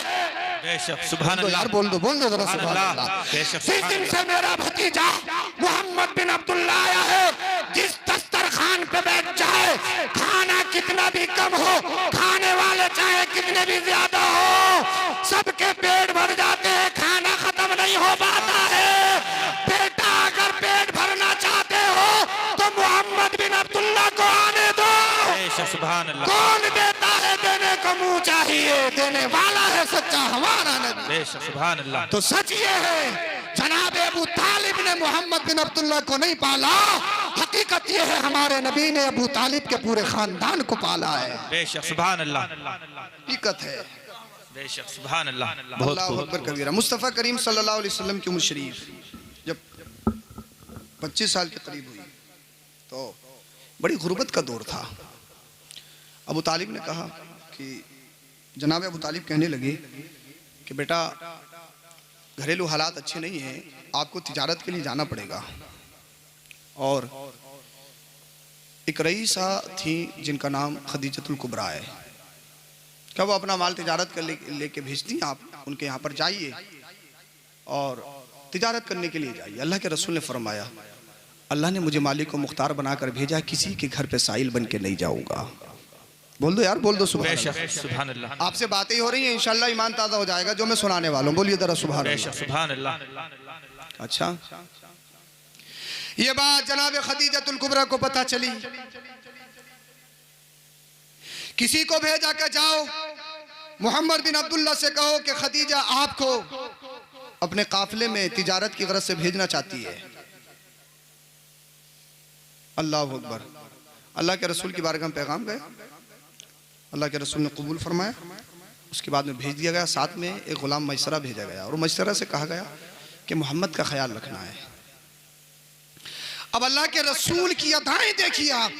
बेशक सुभान अल्लाह। यार बोल दो जरा सुभान अल्लाह। बेशक जिस दिन से मेरा भतीजा मोहम्मद बिन अब्दुल्ला आया है, जिस दस्तरखान पे बैठ जाए खाना कितना भी कम हो, खाने वाले चाहे कितने भी ज्यादा हो, सबके पेट भर जाते हैं, खाना खत्म नहीं हो पाता है। बेटा अगर पेट भरना चाहते हो तो मोहम्मद बिन अब्दुल्ला को आने दो। सुभान अल्लाह। कौन देता है? देने को मुंह चाहिए, देने वाला है सच्चा हमारा नबी। बेशक सुभान अल्लाह। तो सच ये है जनाब अबू तालिब ने मोहम्मद बिन अब्दुल्ला को नहीं पाला, हकीकत ये है हमारे नबी ने अबू तालिब के पूरे खानदान को पाला है। बेशक सुभान अल्लाह। हकीकत है। बेशक सुभान अल्लाह। अल्लाहु अकबर कबीरा। मुस्तफ़ा करीम सल्लल्लाहु अलैहि वसल्लम की उम्र शरीफ जब 25 साल के करीब हुई तो बड़ी गुर्बत का दौर था। अबू तालिब ने कहा कि जनाब अबू तालिब कहने लगे कि बेटा घरेलू हालात अच्छे नहीं हैं, आपको तिजारत के लिए जाना पड़ेगा। और एक रईसा थी जिनका नाम खदीजतुल कुबरा है, क्या वो अपना माल तिजारत कर लेके भेजती हैं, आप उनके यहाँ पर जाइए और तिजारत करने के लिए जाइए। अल्लाह के रसूल ने फरमाया अल्लाह ने मुझे मालिक को मुख्तार बनाकर भेजा, किसी के घर पे साइल बन के नहीं जाऊंगा। बोल दो यार, बोल दो सुभान अल्लाह। सुभान अल्लाह। आपसे बातें ही हो रही हैं, इंशाल्लाह ईमान ताज़ा हो जाएगा जो मैं सुनाने वाला हूँ। बोलिए जरा सुभान अल्लाह। सुभान अल्लाह। अच्छा, ये बात जनाब खदीजतुल कुबरा को पता चली, किसी को भेजा के जाओ मोहम्मद बिन अब्दुल्ला से कहो कि खदीजा आपको अपने काफिले में तिजारत की गरज से भेजना चाहती है। अल्लाह अकबर। अल्लाह के रसूल की बारगाह में पैगाम गया, अल्लाह के रसूल ने कबूल फरमाया। उसके बाद में भेज दिया गया, साथ में एक गुलाम मैसरा भेजा गया और मैसरा से कहा गया कि मोहम्मद का ख्याल रखना है। अब अल्लाह के रसूल की अदाएं देखिए आप,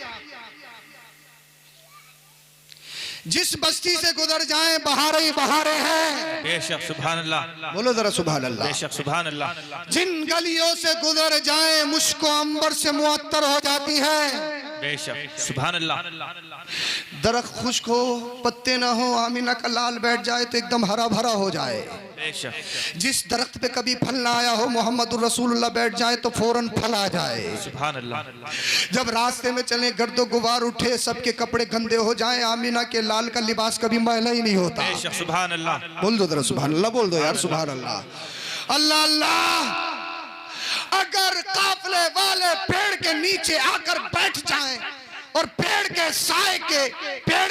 जिस बस्ती से गुजर जाएं बहारे ही बहारे हैं। बेशक सुभान अल्लाह। बोलो जरा सुभान अल्लाह। बेशक सुभान अल्लाह। जिन गलियों से गुजर जाएं मुश्को अंबर से मुअत्तर हो जाती है। बेशक सुभान अल्लाह। दरख्त खुश्क हो, पत्ते ना हो, आमीना का लाल बैठ जाए तो एकदम हरा भरा हो जाए। बेशक। जिस दरख्त पे कभी फल ना आया हो मोहम्मद रसूलुल्लाह बैठ जाए तो फौरन फल आ जाए। सुभान अल्लाह। जब रास्ते में चले गर्दो गुबार उठे, सबके कपड़े गंदे हो जाएं, आमीना के लाल का लिबास कभी मैला ही नहीं होता। बेशक सुभान अल्लाह। बोल दो जरा सुभान अल्लाह, बोल दो यार सुभान अल्लाह। अल्लाह अल्लाह। अगर काफले वाले पेड़ के नीचे आकर बैठ जाएं और पेड़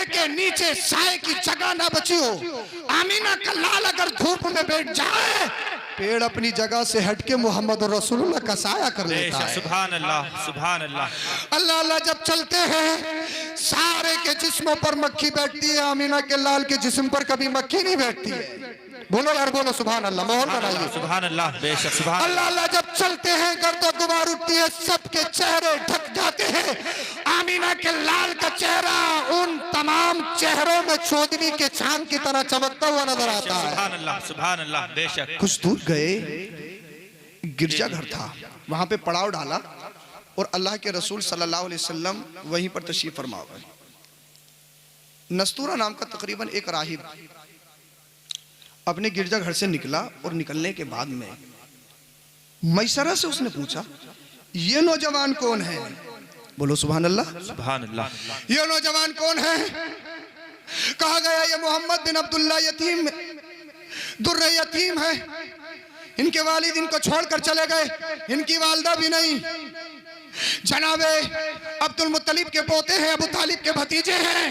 के नीचे साए की जगह ना बची हो, आमीना का लाल अगर धूप में बैठ जाए, पेड़ अपनी जगह से हटके मोहम्मद और रसूलुल्लाह का साया कर लेता है। सुभान अल्लाह, सुभान अल्लाह। अल्लाह अल्लाह जब चलते हैं सारे के जिस्मों पर मक्खी बैठती है, आमीना के लाल के जिस्म पर कभी मक्खी नहीं बैठती है। बोलो यार, बोलो सुभान अल्लाह, माहौल बनाइए। सुभान अल्लाह, बेशक सुभान अल्लाह अल्लाह जब चलते हैं गर्द गुबार उठती है, सबके चेहरे ढक जाते हैं। आमीना के लाल का चेहरा उन तमाम चेहरों में चौदवी के चांद की तरह चमकता हुआ नजर आता है। सुभान अल्लाह, सुभान अल्लाह, बेशक। कुछ दूर गए, गिरजाघर था, वहां पे पड़ाव डाला और अल्लाह के रसूल सल्लल्लाहु अलैहि वसल्लम वहीं पर तशरीफ फरमा गए। नस्तूरा नाम का तकरीबन एक राहिब अपने गिरजाघर से निकला और निकलने के बाद में मैसरा से उसने पूछा, ये नौजवान कौन है? बोलो सुभान अल्लाह, सुभान अल्लाह। ये नौजवान कौन है? कहा गया ये मोहम्मद बिन अब्दुल्ला यतीम दुर्र यतीम है। इनके वालिद इनको छोड़कर चले गए, इनकी वालदा भी नहीं। जनाबे अब्दुल मुत्तलिब के पोते हैं, अबू तालिब के भतीजे हैं।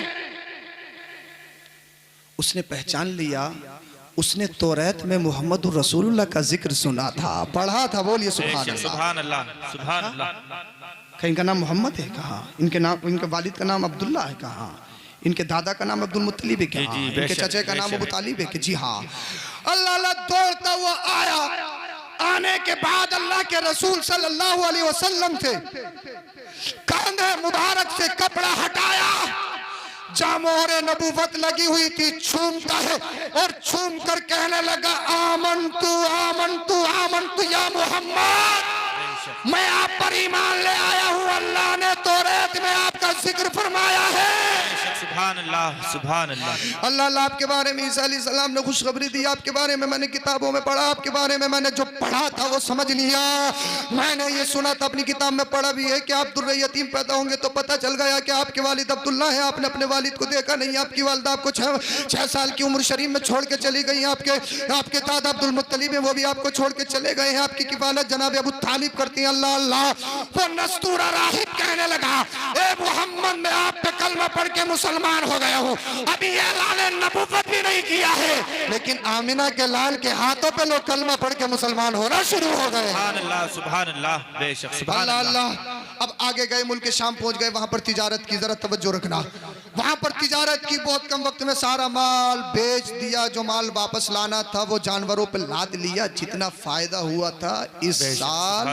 उसने पहचान लिया, उसने तौरात में मोहम्मद रसूलुल्लाह का जिक्र सुना था, पढ़ा था। बोलिए सुभान अल्लाह, सुभान अल्लाह, सुभान अल्लाह। कहीं का नाम मोहम्मद है, कहाँ? इनके वालिद का नाम अब्दुल्ला है, कहाँ? इनके दादा का नाम अब्दुल मुत्तलिब है, कहाँ? इनके चाचा का नाम अबू तालिब है कि जी हाँ। अल्लाह अल्लाह दौड़ता हुआ आया। आने के बाद अल्लाह के रसूल सल्लल्लाहु अलैहि वसल्लम से कंधे मुबारक से कपड़ा हटाया, जहां मोहरे नबूवत लगी हुई थी, छूमता है और छूम कर कहने लगा, आमनतु आमनतु आमनतु या मोहम्मद, मैं आप पर ईमान ले आया हूँ। अल्लाह ने तौरात में आपका जिक्र फरमाया है। सुभान अल्लाह, सुभान अल्लाह। अल्लाह अल्लाह आपके बारे में ईसा अलैहिस्सलाम ने खुशखबरी दी, आपके बारे में मैंने किताबों में पढ़ा, आपके बारे में मैंने जो पढ़ा था वो समझ लिया। मैंने ये सुना था, अपनी किताब में पढ़ा भी है कि आप दुर्र यतीम पैदा होंगे, तो पता चल गया कि आपके वालिद अब्दुल्ला है। आपने अपने वालिद को देखा नहीं, आपकी वालिदा आपको 6 साल की उम्र शरीफ में छोड़ के चली गई। आपके दादा अब्दुल मुत्तलिब है, वो भी आपको छोड़ के चले गए हैं। आपकी किफालत जनाब अबू तालिब करती है। अल्लाह अल्लाह। वो नस्तूरा राहिब कहने लगा, ए मोहम्मद, मैं आप पे कलमा पढ़ के मुसलमान हो गया हूँ, अभी ऐलान नबूवत भी नहीं किया है, लेकिन आमिना के लाल के हाथों पे लोग कलमा पढ़ के मुसलमान होना शुरू हो गए। सुभान अल्लाह, सुभान अल्लाह, बेशक सुभान अल्लाह। अब आगे गए, मुल्क शाम पहुंच गए, वहां पर तिजारत की, जरा तवज्जो रखना। वहां पर तिजारत की, बहुत कम वक्त में सारा माल बेच दिया। जो माल वापस लाना था वो जानवरों पर लाद लिया। जितना फायदा हुआ था इस साल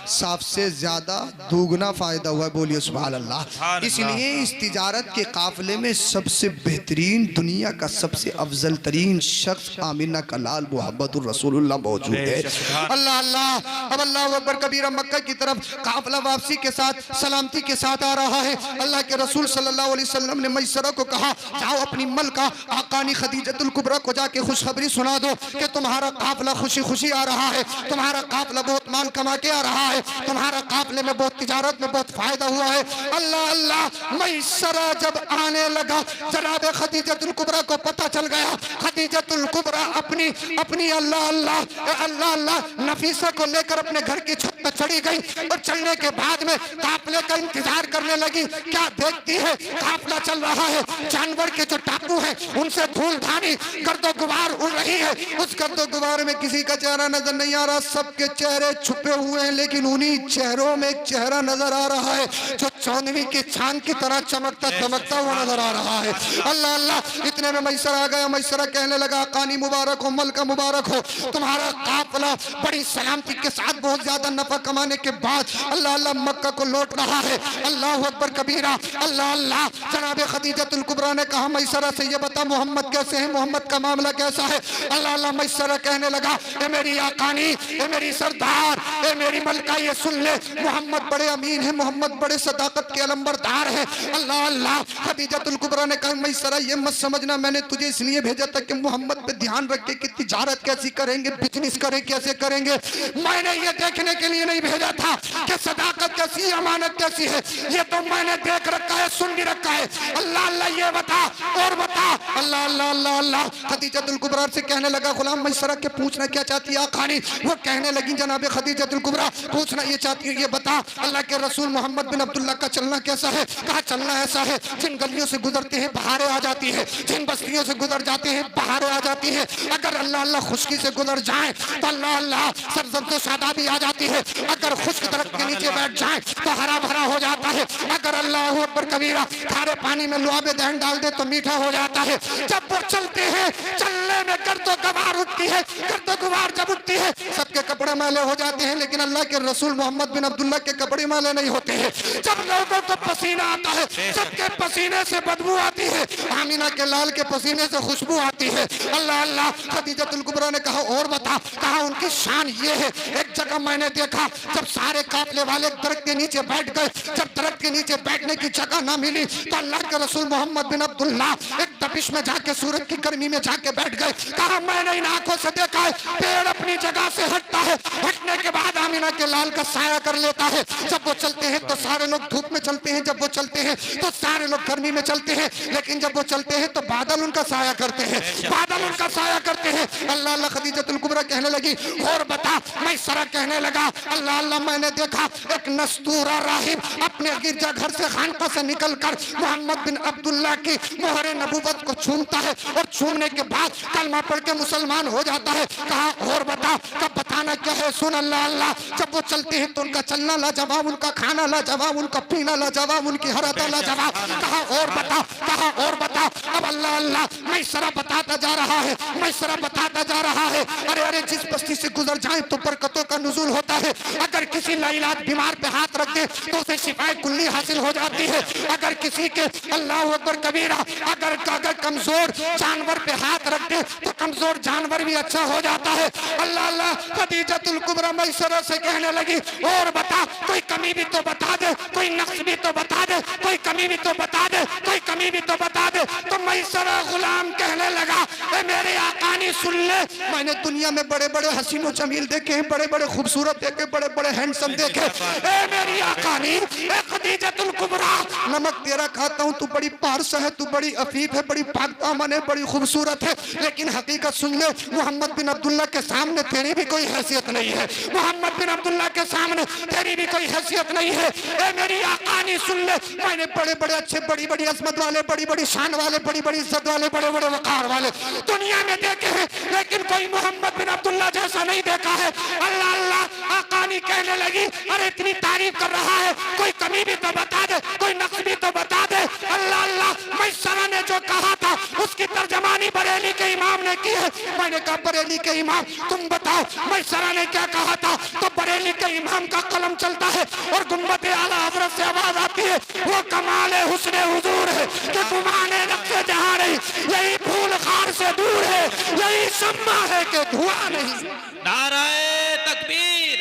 सबसे ज्यादा दुगना फायदा हुआ। बोलिए सुभान अल्लाह। इसलिए इस तिजारत के काफिले में सबसे बेहतरीन, दुनिया का सबसे अफजल तरीन शख्स आमिना का लाल मोहम्मद रसूलुल्लाह मौजूद है। अल्लाह अल्लाह। अब अल्लाह अकबर कबीरा। मक्का की तरफ काफिला वापसी के साथ सलामती के साथ आ रहा है। अल्लाह के रसूल सल्लल्लाहु अलैहि वसल्लम ने मैसरा को कहा, जाओ अपनी मलका आकानी खदीजतुल कुबरा को जाके खुशखबरी सुना दो कि तुम्हारा काफिला खुशी खुशी आ रहा है, तुम्हारा काफिला बहुत माल कमा के आ रहा है, तुम्हारा काफिले में बहुत तिजारत में बहुत फायदा हुआ है। अल्लाह अल्लाह। मैसरा जब आने लगा, जनाब खदीजतुल कुबरा को पता चल गया। खदीजतुल कुबरा अपनी अल्लाह अल्लाह अल्लाह अल्लाह नफीसा को लेकर अपने घर की छत पर चढ़ी गई और चढ़ने के बाद में काफिले का इंतजार करने लगी। क्या देखती है, काफिला चल रहा है, जानवर के जो टापू है उनसे धूल धानी गर्दो गुबार उड़ रही है। उस गर्दो गुबार में किसी का चेहरा नजर नहीं आ रहा, सबके चेहरे छुपे हुए हैं, लेकिन उन्हीं चेहरों में एक चेहरा नजर आ रहा है जो चौदवी के चांद की तरह चमकता चमकता हुआ नजर आ रहा है। अल्लाह अल्लाह। इतने में मैसरा आ गया। मैसरा कहने लगा, कानी मुबारक हो, मलका मुबारक हो, तुम्हारा काफिला बड़ी सलामती के साथ बहुत ज्यादा नफा कमाने के बाद अल्लाह अल्लाह मक्का को लौट रहा है। अल्लाह अकबर कबीरा। अल्लाह अल्लाह। जनाब खदीजतुल कुबरा ने कहा, मैसरा से ये बता मोहम्मद कैसे है, मोहम्मद का मामला कैसा है? अल्लाह अल्लाह। मैसरा कहने लगा, ए मेरी आकानी, ए मेरी सरदार, ए मेरी मलका, ये सुन ले, मोहम्मद बड़े अमीन है, मोहम्मद बड़े सदाकत के अलंबरदार है। अल्लाह अल्लाह। खदीजतुल कुबरा ने कहा, मैसरा ये मत समझना मैंने तुझे इसलिए भेजा था कि मोहम्मद पे ध्यान रख के कि तिजारत कैसी करेंगे, बिजनेस करें कैसे करेंगे। मैंने ये देखने के लिए नहीं भेजा था कि सदाकत कैसी, अमानत कैसी है, ये तो मैंने देख रखा है, सुन भी रखा है। अल्लाह अल्लाह ये बता और बता। अल्लाह अल्लाह अल्लाह अल्लाह। खदीजतुल कुबरा से कहने लगा गुलाम मैसरा के पूछना क्या चाहती है आखानी? वो कहने लगी जनाब खदीजतुल कुबरा पूछना ये चाहती है, ये बता अल्लाह के रसूल मोहम्मद बिन अब्दुल्लाह का चलना कैसा है? कहा चलना ऐसा है, जिन गलियों से गुजरते हैं बहारें आ जाती है, जिन बस्तियों से गुजर जाते हैं बहारें आ जाती है। अगर अल्लाह अल्लाह खुश्की से गुजर जाए तो अल्लाह अल्लाह सरसब्ज़ शादाबी आ जाती है। अगर खुश्क दरख्त के नीचे बैठ जाए तो हरा भरा हो जाता है। अगर अल्लाह अकबर कबीरा खारे पानी में लुआबे दहन डाल दे तो मीठा हो जाता है। जब वो चलते हैं चलने में गर्दो गवार उठती है, गर्दो गवार जब उठती है सबके कपड़े मैले हो जाते हैं, लेकिन अल्लाह के रसूल मोहम्मद बिन अब्दुल्लाह के कपड़े मैले नहीं होते हैं। जब लोगों को पसीना आता है सबके पसीने से बदबू आती है, आमीना के लाल के पसीने से खुशबू आती है। अल्लाह अल्लाह। खदीजतुल कुबरा ने कहा और बता। कहा उनकी शान ये है, एक जगह मैंने देखा जब सारे काफले वाले दरख्त के नीचे बैठ गए, जब दरख्त के नीचे बैठने की जगह ना मिली तो अल्लाह के रसूल मोहम्मद बिन अब्दुल्लाह एक तपिश में जाके सूरज की गर्मी में जाके बैठ गए। कहा मैंने इन आंखों से देखा है पेड़ अपनी जगह से हटता है, हटने के बाद आमीना के लाल का साया कर लेता है। जब वो चलते हैं तो सारे लोग धूप में चलते हैं, जब वो चलते हैं तो सारे लोग गर्मी में चलते हैं, लेकिन जब वो चलते हैं तो बादल उनका साया करते हैं, बादल उनका साया करते हैं। अल्लाह अल्लाह। खदीजतुल कुबरा कहने लगी और बता। मैं सरा कहने लगा अल्लाह अल्लाह मैंने देखा एक नस्तूरा राहिब अपने गिरजा घर से खानका से निकलकर मोहम्मद बिन अब्दुल्लाह की मोहरे नबूवत को छूमता है और छूमने के बाद कलमा पढ़ के मुसलमान हो जाता है। कहा और बता। कब बताना क्या है? सुन अल्लाह अल्लाह। जब वो चलते हैं तो उनका चलना लाजवाब, उनका खाना लाजवाब, उनका पीना लाजवाब, उनकी हरकत लाजवाब। कहा और बता। कहा और बता। अब अल्लाह अल्लाह मैं सरा बताता जा रहा है, मैं सरा बताता जा रहा है। अरे अरे जिस बस्ती से गुजर जाए तो बरकतों का नुज़ूल होता है। अगर किसी लाइलाज बीमार पे हाथ रख दे तो उसे शिफाए कुल्ली हासिल हो जाती है। अगर किसी के अल्लाह अकबर कबीरा अगर कमजोर जानवर पे हाथ रख दे तो कमजोर जानवर भी अच्छा हो जाता है। अल्लाह अल्लाह। खदीजतुल कुबरा मैसरा से कहने लगी और बता कोई कमी भी तो बता दे, कोई नक्स भी तो बता दे, कोई कमी भी तो बता दे, कोई कमी भी तो बता दे। तो मैसरा गुलाम कहने लगा ए मेरे आकानी सुन ले, मैंने दुनिया में बड़े बड़े हसीनो जमील देखे हैं, बड़े बड़े खूबसूरत देखे, बड़े बड़े हैंडसम देखे। ए मेरी आकानी ए खदीजतुल कुबरा नमक तेरा खाता हूँ, तू बड़ी पारसा है, तू बड़ी अफीफ है, बड़ी पाकदामन है, बड़ी खूबसूरत है, लेकिन हकीकत सुन ले मोहम्मद बिन अब्दुल्लाह के सामने तेरी भी कोई हैसियत नहीं है। मोहम्मद बिन अब्दुल्लाह के सामने तेरी भी कोई हैसियत नहीं है। ए मेरी आकानी सुन ले, मैंने बड़े बड़े अच्छे बड़ी बड़ी अजमत वाले, बड़ी बड़ी शान वाले, बड़ी बड़ी इज्जत वाले, बड़े बड़े वकार वाले दुनिया में देखे हैं, लेकिन कोई मोहम्मद बिन अब्दुल्लाह जैसा नहीं देखा है। अल्लाह अल्लाह। आकानी कहने लगी अरे इतनी तारीफ कर रहा है, कोई कमी भी तो बता दे, कोई नक्स भी तो बता दे। अल्लाह अल्लाह। मैसरा ने जो कहा था उसकी तर्जमानी बरेली के इमाम ने की है। मैंने कहा बरेली के इमाम तुम बताओ मैसरा ने क्या कहा था? तो बरेली के इमाम का कलम चलता है और गुम्बद आला हजरत से आवाज आती है वो कमाले हुस्ने हुजूर है कि गुमाने नक्शे जहां नहीं, यही फूल खार से दूर है, यही शम्मा है कि धुआं नहीं। नाराए तकबीर,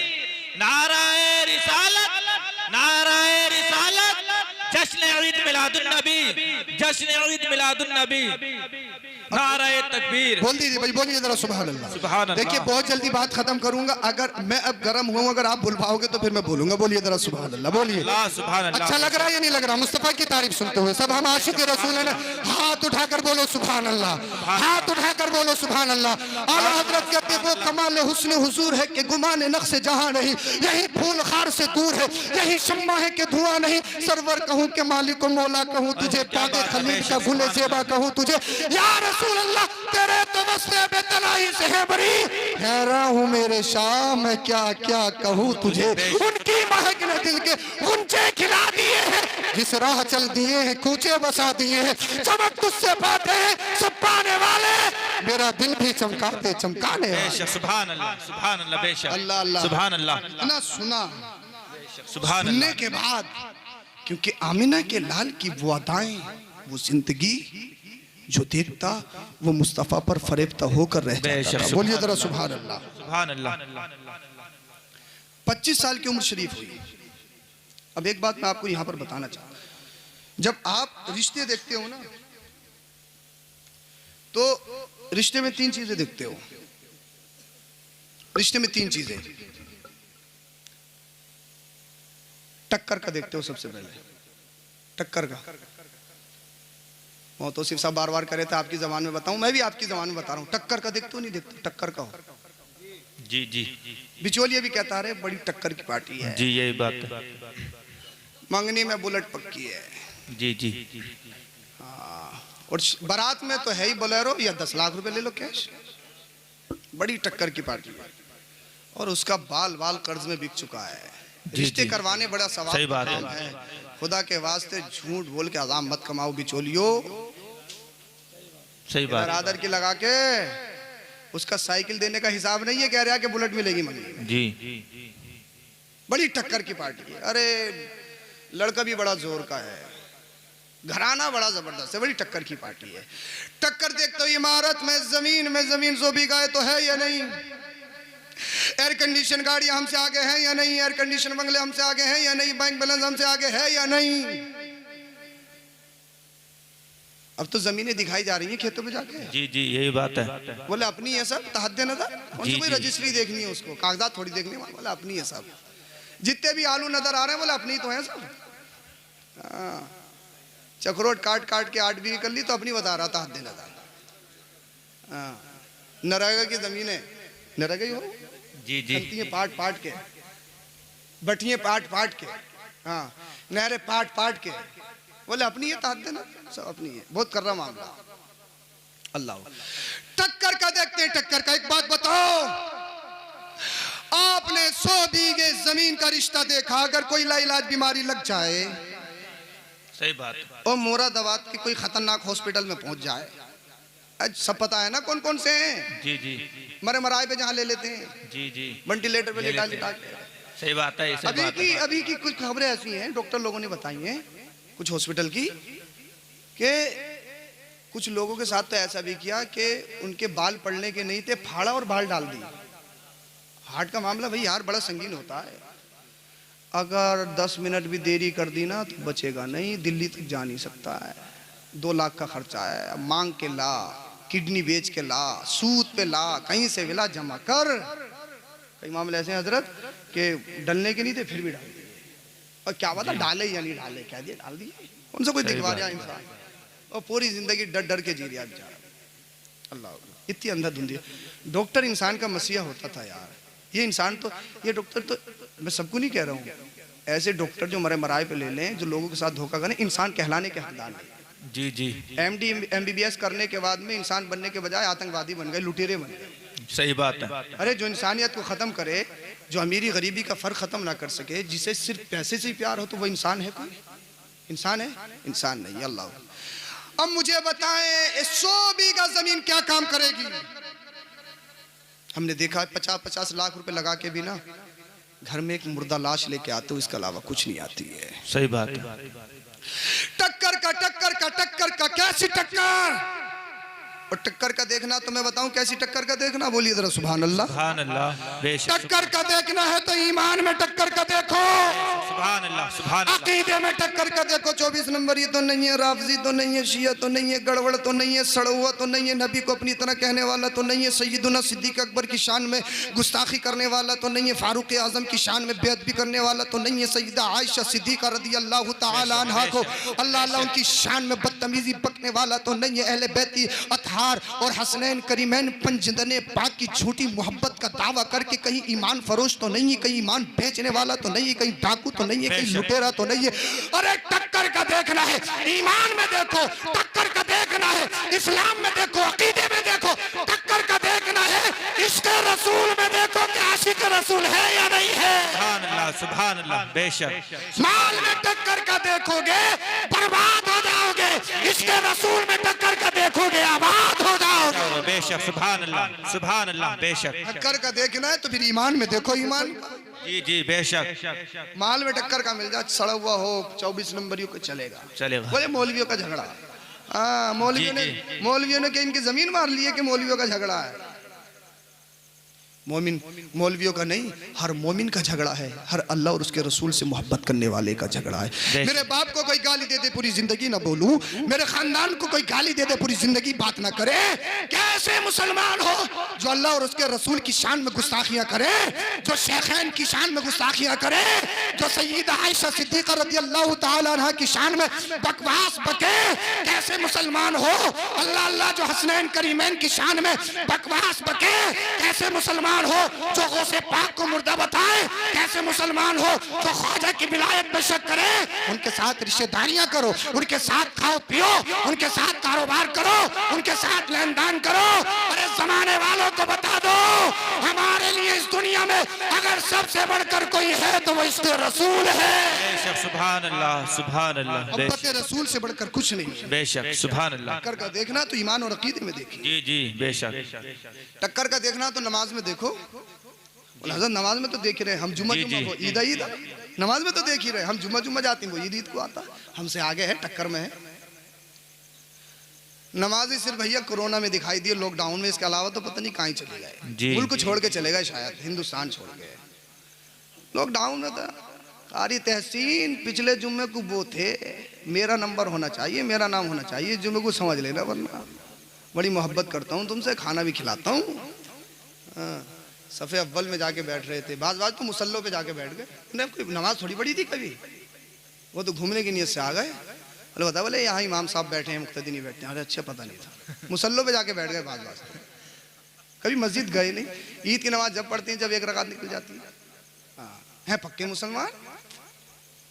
नाराए रिसालत, नाराए रिसालत, जश्न ईद मिलादुन नबी, जश्न ईद मिलादुन नबी, नाराए तकबीर। बोल दीजिए भाई, बोलिए जरा सुभान अल्लाह। सुभान अल्लाह। देखिए बहुत जल्दी बात खत्म करूंगा, अगर मैं अब गर्म हुआ अगर आप बुलवाओगे तो फिर मैं बोलूंगा। बोलिए जरा सुभान अल्लाह। बोलिए अल्लाह सुभान अल्लाह। अच्छा लग रहा है या नहीं लग रहा? मुस्तफा की तारीफ सुनते हुए सब हम आशिक रसूल है ना, हाथ उठाकर बोलो सुभान अल्लाह, हाथ उठाकर बोलो सुभान अल्लाह। आला हजरत कहते वो कमाल हुस्न हुजूर है कि गुमान नक्श जहां नहीं, यही फूल खार से दूर है, यही शम्मा है कि धुआं नहीं। सरवर कहूं के मालिक मौला कहूं तुझे, पाके खलील का गुले जेबा कहूं तुझे, या रसूल अल्लाह तेरे तो वस्ते बेतलाई से है बरी, हैरान हूं मेरे शाह मैं क्या क्या कहूं तुझे। उनकी महक ने दिल के गुंजे खिला दिए हैं, जिस राह चल दिए हैं कूचे बसा दिए हैं, चमक तुझसे पाते हैं सब पाने वाले, मेरा दिल भी चमकाते चमकाने वाले। सुभान अल्लाह, सुभान अल्लाह, बेशक अल्लाह अल्लाह। सुभान अल्लाह। ना सुना सुभान सुनने अल्लाह के बाद, क्योंकि आमिना के लाल की वो अदाएं, वो जिंदगी जो देखता वो मुस्तफा पर फरेबता होकर रह जाता था। बोलिए जरा सुभान अल्लाह। सुभान अल्लाह। 25 साल की उम्र शरीफ हुई। अब एक बात मैं आपको यहां पर बताना चाहता हूं, जब आप रिश्ते देखते हो ना तो रिश्ते में 3 चीजें देखते हो। रिश्ते में 3 चीजें, टक्कर का देखते हो सबसे पहले, टक्कर का। मोहतसिफ साहब बार बार करे थे आपकी जबान में बताऊं, मैं भी आपकी जबान में बता रहा हूँ, टक्कर का देखते हो नहीं देखते, टक्कर का हो। जी जी बिचौलिया भी कहता है बड़ी टक्कर की पार्टी है जी, यही बात है। मंगनी में बुलेट पक्की है जी जी और बारात में तो है ही बोलेरो या 10 लाख रुपए ले लो कैश, बड़ी टक्कर की पार्टी है। और उसका बाल बाल कर्ज में बिक चुका है। रिश्ते करवाने बड़ा सवाल सही बात है। खुदा के वास्ते झूठ बोल के आजाम मत कमाओ बिचौलियो। सही बात। आदर की लगा के उसका साइकिल देने का हिसाब नहीं है, कह रहा है कि बुलेट मिलेगी मंगनी जी। बड़ी टक्कर की पार्टी है। अरे लड़का भी बड़ा जोर का है, घराना बड़ा जबरदस्त है, बड़ी टक्कर की पार्टी है। टक्कर देखते हो इमारत में जमीन 100 बीघा तो है या नहीं, एयर कंडीशन गाड़ियां हमसे आगे हैं या नहीं, एयर कंडीशन बंगले हमसे आगे हैं या नहीं, बैंक बैलेंस हमसे आगे है या नहीं। अब तो जमीनें दिखाई जा रही हैं खेतों में जाके। जी जी, यही बात है। बोले अपनी है सब, तहद्दे नजर, उनसे कोई जी। रजिस्ट्री देखनी है उसको, कागजात थोड़ी देखनी है, बोले अपनी है सब। जितने भी आलू नजर आ रहे हैं बोले अपनी तो है सब। चक्रोट काट काट के 8 बीघे कर ली तो अपनी बता रहा था, तहद्दे नजर। नरेगा की जमीन है, नरेगा ही हो जी जी, चलती है पाट पाट के, बटिए पाट पाट के, हाँ नहरे पाट पाट के, बोले अपनी है, तहद्दे ना सब अपनी है। बहुत कर रहा मामला। अल्लाह टक्कर का देखते हैं, टक्कर का। एक बात बताओ, आपने 100 बीघे जमीन का रिश्ता देखा, अगर कोई लाइलाज बीमारी लग जाए सही बात। और मुरादाबाद की कोई खतरनाक हॉस्पिटल में पहुंच जाए, आज सब पता है ना कौन कौन से हैं, जी जी, मरे मराए पे जहां ले लेते हैं, जी जी, वेंटिलेटर पे लेटा लेटा के। सही बात है। अभी की कुछ खबरें ऐसी हैं, डॉक्टर लोगों ने बताई हैं कुछ हॉस्पिटल की, कि कुछ लोगों के साथ तो ऐसा भी किया कि उनके बाल पड़ने के नहीं थे, फाड़ा और बाल डाल दिए। हार्ट का मामला भाई यार बड़ा संगीन होता है, अगर 10 मिनट भी देरी कर दी ना तो बचेगा नहीं, दिल्ली तक जा नहीं सकता है। 2 लाख का खर्चा है, मांग के ला, किडनी बेच के ला, सूद पे ला, कहीं से मिला जमा कर। कई मामले ऐसे हैं हजरत के डलने के नहीं थे फिर भी डाल दिए, और क्या पता डाले या नहीं डाले, कह दिए डाल दिए। उनसे कोई दिखवा रहा इंसान, और पूरी जिंदगी डर डर के जी रहा बेचारा। अल्लाह, इतनी अंधाधुंधी। डॉक्टर इंसान का मसीहा होता था यार। ये इंसान तो, ये डॉक्टर तो, मैं सबको नहीं कह रहा हूँ, ऐसे डॉक्टर जो मरे मराए पे ले लें, जो लोगों के साथ धोखा करें, इंसान कहलाने के हकदार नहीं। जी जी, MD MBBS करने के बाद में इंसान बनने के बजाय आतंकवादी बन गए, लुटेरे बन गए। सही बात है। अरे जो इंसानियत को खत्म करे, जो अमीरी गरीबी का फर्क खत्म ना कर सके, जिसे सिर्फ पैसे से ही प्यार हो, तो वो इंसान है? कोई इंसान है? इंसान नहीं। अल्लाह। अब मुझे बताएं 100 बीघा जमीन क्या काम करेगी? हमने देखा 50-50 लाख रुपए लगा के भी ना घर में एक मुर्दा लाश लेके आते हो, इसके अलावा कुछ नहीं आती है। सही बात है। टक्कर का कैसी टक्कर, और टक्कर का देखना तो मैं बताऊं कैसी टक्कर का देखना, बोलिए जरा सुभान अल्लाह। सुभान अल्लाह। बेशक टक्कर का देखना है तो ईमान में टक्कर का देखो, सुभान अल्लाह, सुभान अल्लाह। अकीदे में टक्कर का देखो। 24 नंबर ये तो नहीं है, राफजी तो नहीं है, शिया तो नहीं है, गड़बड़ तो नहीं है, सड़ा हुआ तो नहीं है, नबी को अपनी तरह कहने वाला तो नहीं है, सैयदुना सिद्दीक अकबर की शान में गुस्ताखी करने वाला तो नहीं है, फारूक आजम की शान में बेअदबी करने वाला तो नहीं है, सैयदा आयशा सिद्दीका रदियल्लाहु ताला अन्हा को अल्लाह अल्लाह उनकी शान में बदतमीजी बकने वाला तो नहीं है, अहले बैती अतहार और हसनैन करीमैन पंजदने पाक की झूठी मोहब्बत का दावा करके कहीं ईमान फरोश तो नहीं है, कहीं ईमान बेचने वाला तो नहीं है, कहीं डाकू तो नहीं है, कहीं लुटेरा तो नहीं है। अरे टक्कर का देखना है, ईमान में देखो, टक्कर का देखना है, इस्लाम में देखो, अकीदे में देखो, टक्कर का देखना है, इसके रसूल में देखो कि आशिक रसूल है या नहीं है। सुभान अल्लाह, सुभान अल्लाह। बेशक। माल में टक्कर का देखोगे बर्बाद हो जाओगे, इसके रसूल में टक्कर का देखोगे आबाद हो जाओगे। बेशक, सुभान अल्लाह, सुभान अल्लाह। बेशक। टक्कर का देखना है तो फिर ईमान में देखो, ईमान। जी जी, बेशक। माल में टक्कर का मिल जाए, सड़ा हुआ हो, 24 नंबरियों का चलेगा, चलेगा। बोले मौलवियों का झगड़ा। हाँ, मौलवियों ने क्या इनकी जमीन मार ली है कि मौलवियों का झगड़ा है? मोमिन मौलवियों का नहीं, हर मोमिन का झगड़ा है, हर अल्लाह और उसके रसूल से मोहब्बत करने वाले का झगड़ा है। मेरे बाप को कोई गाली दे दे पूरी जिंदगी ना बोलूं, मेरे खानदान को कोई गाली दे दे पूरी जिंदगी बात ना करे। कैसे मुसलमान हो जो अल्लाह और उसके रसूल की शान में गुस्ताखियां करे, जो शेखैन की शान में गुस्ताखियां करे, जो सय्यदा आयशा सिद्दीका रज़ियल्लाहु तआला अन्हा की शान में बकवास बके। कैसे मुसलमान हो अल्लाह अल्लाह जो हसनैन करीमैन की शान में बकवास बके। कैसे मुसलमान हो जो गौसे पाक को मुर्दा बताए। कैसे मुसलमान हो जो ख्वाजा की विलायत में शक करे। उनके साथ रिश्तेदारियां करो, उनके साथ खाओ पियो, उनके साथ कारोबार करो, उनके साथ लेन देन करो। अरे जमाने वालों को बता दो, हमारे लिए इस दुनिया में अगर सबसे बढ़कर कोई है तो वो इसके रसूल है। बेशक सुभान अल्लाह, सुभान अल्लाह, मोहब्बत रसूल से बढ़कर कुछ नहीं। बेशक सुभान अल्लाह। टक्कर का देखना तो ईमान और अकीदे में देखिए। जी जी बेशक। टक्कर का देखना तो नमाज में देखो। हज़रत नमाज में तो देख ही रहे, हम जुम्मा जी, जुम्मा जी। को ईद ईद नमाज में तो देख ही रहे, हम जुम्मा जुम्मा जाती हैं, वो ईद ईद को आता, हमसे आगे है, टक्कर में है। नमाज ही सिर्फ भैया कोरोना में दिखाई दिए, लॉकडाउन में, इसके अलावा तो पता नहीं कहाँ ही चले गए। मुल्क छोड़ के चले गए, शायद हिंदुस्तान छोड़ गए। लॉकडाउन में तो कारी तहसीन पिछले जुम्मे को वो थे, मेरा नंबर होना चाहिए, मेरा नाम होना चाहिए, जुम्मे को समझ लेना, वरना बड़ी मोहब्बत करता हूँ तुमसे, खाना भी खिलाता हूँ। सफ़े अव्वल में जाके बैठ रहे थे, बाज तो मुसल्लों पे जाके बैठ गए। उन्हें कोई नमाज थोड़ी पढ़ी थी कभी, वो तो घूमने की नीयत से आ गए। बोले बता, बोले यहाँ इमाम साहब बैठे हैं, मुक्तदी नहीं बैठते हैं। अरे अच्छा, पता नहीं था, मुसल्लों पे जाके बैठ गए। बाज कभी मस्जिद गए नहीं। ईद की नमाज जब पढ़ती हैं जब एक रकात निकल जाती है। हाँ, हैं पक्के मुसलमान।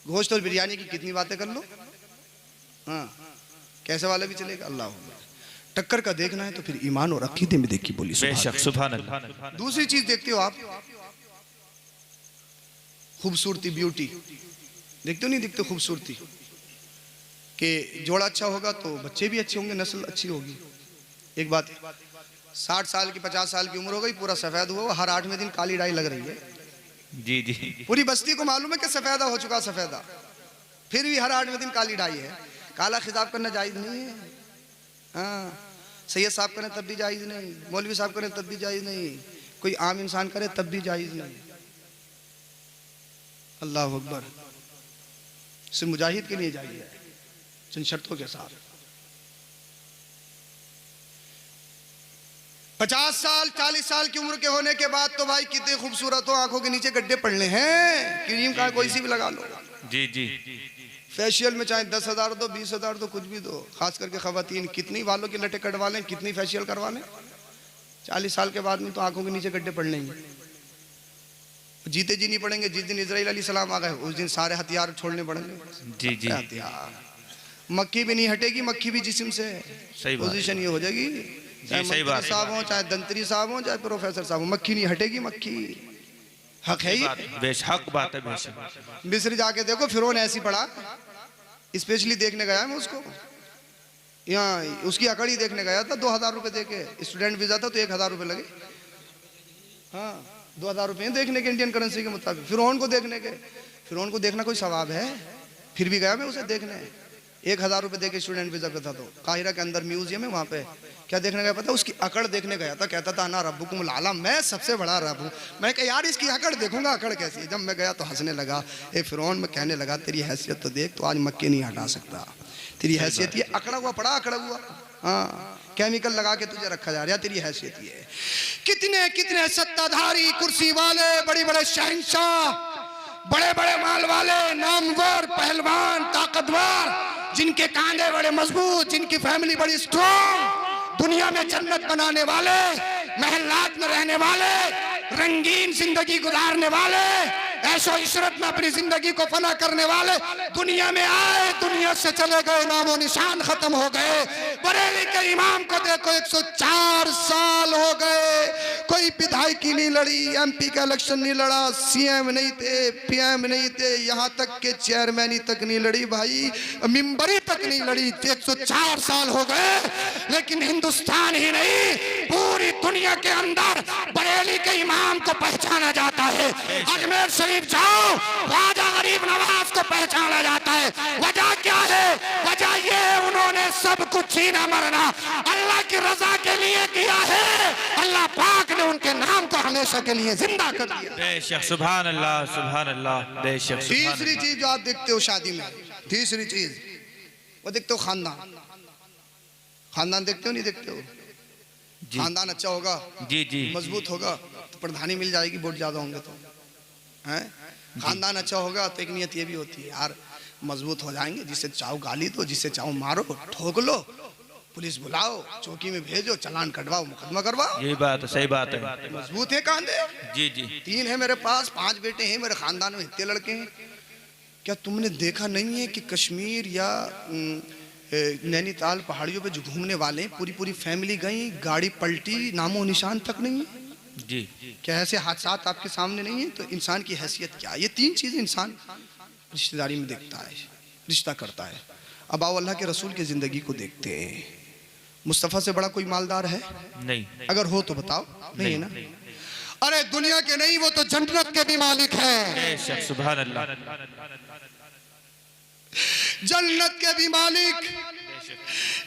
गोश्त और बिरयानी की कितनी बातें कर लो, हाँ कैसे वाले भी चलेगा। अल्लाह टक्कर का देखना है तो फिर ईमान और अकीदे में देखी बोली। बेशक सुभान अल्लाह। दूसरी चीज देखते हो आप, खूबसूरती, ब्यूटी देखते हो नहीं दिखते? खूबसूरती के जोड़ा अच्छा होगा तो बच्चे भी अच्छे होंगे, नस्ल अच्छी होगी। एक बात, 60 साल की 50 साल की उम्र हो गई, पूरा सफेद हुआ, हर 8वें दिन काली डाई लग रही है। जी जी, पूरी बस्ती को मालूम है कि सफेदा हो चुका सफेदा, फिर भी हर 8वें दिन काली डाई है। काला खिताब करना जायज नहीं है। हाँ, सैयद साहब करें तब भी जायज नहीं, मौलवी साहब करें तब भी जायज नहीं, कोई आम इंसान करे तब भी जायज नहीं। अल्लाह अकबर। सिर्फ मुजाहिद के लिए जायज है, जिन शर्तों के साथ। 50 साल 40 साल की उम्र के होने के बाद तो भाई कितने खूबसूरत हो, आंखों के नीचे गड्ढे पड़ने हैं, क्रीम का कोई सी भी लगा लो। जी जी, फेशियल में चाहे 10,000 दो, 20,000 दो, कुछ भी दो। खास करके खवातीन कितनी वालों की लटे कटवा लें, कितनी फेशियल करवा लें, 40 साल के बाद में तो आंखों के नीचे गड्ढे पड़ने ही। जीते जी नहीं पड़ेंगे। जिस दिन इजराइल अलैहिस्सलाम आ गए उस दिन सारे हथियार छोड़ने पड़ेंगे। जी जी, हथियार, मक्खी भी नहीं हटेगी, मक्खी भी जिस्म से। सही पोजीशन ये हो जाएगी, चाहे मंत्री साहब हो, चाहे दंतरी साहब हो, चाहे प्रोफेसर साहब हो, मक्खी नहीं हटेगी। मक्खी हक है ये, बेशक बात है। बेशक मिस्र जाके देखो, फिरौन ऐसी पड़ा, स्पेशली देखने गया मैं उसको, यहाँ उसकी अकड़ी देखने गया था। 2000 रुपए दे के, स्टूडेंट वीजा था तो 1000 रुपए लगे। हाँ, 2000 रुपए देखने के इंडियन करेंसी के मुताबिक। फिरौन को देखने के, फिरौन को देखना कोई सवाब है? फिर भी गया मैं उसे देखने, 1000 रुपए दे के स्टूडेंट वीजा पे था। तो काहिरा के अंदर म्यूजियम है, वहाँ पे क्या देखने गया पता? उसकी अकड़ देखने गया था। कहता था ना रब्बुकुमुल आला, मैं सबसे बड़ा रब हूँ। मैं कहा यार इसकी अकड़ देखूंगा, अकड़ कैसी है। जब मैं गया तो हंसने लगा। ए फिरौन, में कहने लगा तेरी हैसियत तो देख, तो आज मक्के नहीं हटा सकता। तेरी हैसियत ये अकड़ा हुआ पड़ा, अकड़ा हुआ। हाँ, केमिकल लगा के तुझे रखा जा रहा है, तेरी हैसियत ये है। कितने कितने सत्ताधारी, कुर्सी वाले, बड़े बड़े शहंशाह, बड़े बड़े माल वाले, नामवर, पहलवान, ताकतवर, जिनके कांधे बड़े मजबूत, जिनकी फैमिली बड़ी स्ट्रॉन्ग, दुनिया में जन्नत बनाने वाले, महलात में रहने वाले, रंगीन जिंदगी गुजारने वाले, ऐशो इशरत में अपनी जिंदगी को फना करने वाले, दुनिया में आए, दुनिया से चले गए, नामो निशान खत्म हो गए। बरेली के इमाम को देखो, 104 साल हो गए, कोई विधायकी नहीं लड़ी, MP का इलेक्शन नहीं लड़ा, CM नहीं थे, PM नहीं थे, यहाँ तक के चेयरमैनी तक नहीं लड़ी भाई, मिंबरी तक नहीं लड़ी। 104 साल हो गए, लेकिन हिंदुस्तान ही नहीं, पूरी दुनिया के अंदर बरेली के इमाम को पहचाना जाता है। अजमेर शरीफ जाओ, ख्वाजा गरीब नवाज को पहचाना जाता है। वजह क्या है? वजह ये, उन्होंने सब कुछ छीना मरना अल्लाह की रजा के लिए किया है। अल्लाह पाक ने उनके नाम को हमेशा के लिए जिंदा कर दिया। बेशक सुभान अल्लाह सुभान अल्लाह। बेशक सुभान तीसरी चीज जो आप देखते हो शादी में, तीसरी चीज वो देखते हो खानदान। खानदान देखते हो नहीं देखते हो? खानदान अच्छा होगा, जी जी मजबूत होगा तो प्रधानी मिल जाएगी, वोट ज्यादा होंगे तो हैं। खानदान अच्छा होगा तो एक नियत ये भी होती है यार मजबूत हो जाएंगे, जिसे चाहो गाली दो, जिसे चाहो मारो, ठोक लो, पुलिस बुलाओ, चौकी में भेजो, चालान कटवाओ, मुकदमा करवाओ। ये बात सही बात है। मजबूत है कांधे। जी जी 3 है मेरे पास, 5 बेटे हैं मेरे खानदान में, इतने लड़के हैं। क्या तुमने देखा नहीं है कि कश्मीर या नैनीताल पहाड़ियों पे जो घूमने वाले हैं पूरी पूरी फैमिली गई, गाड़ी पलटी, नामो निशान तक नहीं है। जी क्या ऐसे हादसा आपके सामने नहीं है? तो इंसान की हैसियत क्या है? ये 3 चीजें इंसान रिश्तेदारी में देखता है, रिश्ता करता है। अब आओ अल्लाह के रसूल की जिंदगी को देखते हैं। मुस्तफ़ा से बड़ा कोई मालदार है? नहीं। अगर हो तो बताओ। नहीं है ना? अरे दुनिया के नहीं, वो तो जन्नत के भी मालिक हैं। बेशक सुभान अल्लाह। जन्नत के भी मालिक।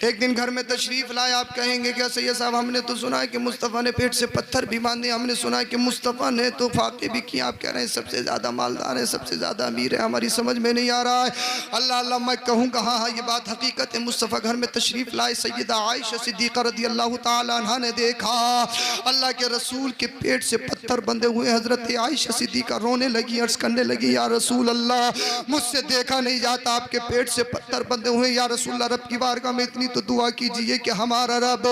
एक दिन घर में तशरीफ लाए, आप कहेंगे क्या सैयद साहब हमने तो सुना है कि मुस्तफ़ा ने पेट से पत्थर भी बांधे, हमने सुना है कि मुस्तफ़ा ने तो फाके भी किए, आप कह रहे हैं सबसे ज़्यादा मालदार है, सबसे ज़्यादा अमीर है, हमारी समझ में नहीं आ रहा है। अल्लाह अल्लाह मैं कहूँगा हाँ हाँ ये बात हकीकत है। मुस्तफ़ा घर में तशरीफ लाए, सैयदा आयशा सिद्दीक़ा रज़ी अल्लाह ताला अन्हा ने देखा अल्लाह के रसूल के पेट से पत्थर बंधे हुए। हज़रत आयशा सिद्दीक़ा रोने लगी, अर्ज़ करने लगी या रसूल अल्लाह मुझसे देखा नहीं जाता, आपके पेट से पत्थर बंधे हुए। या रसूल अल्लाह रब की बारगाह में इतनी तो दुआ कीजिए कि हमारा रब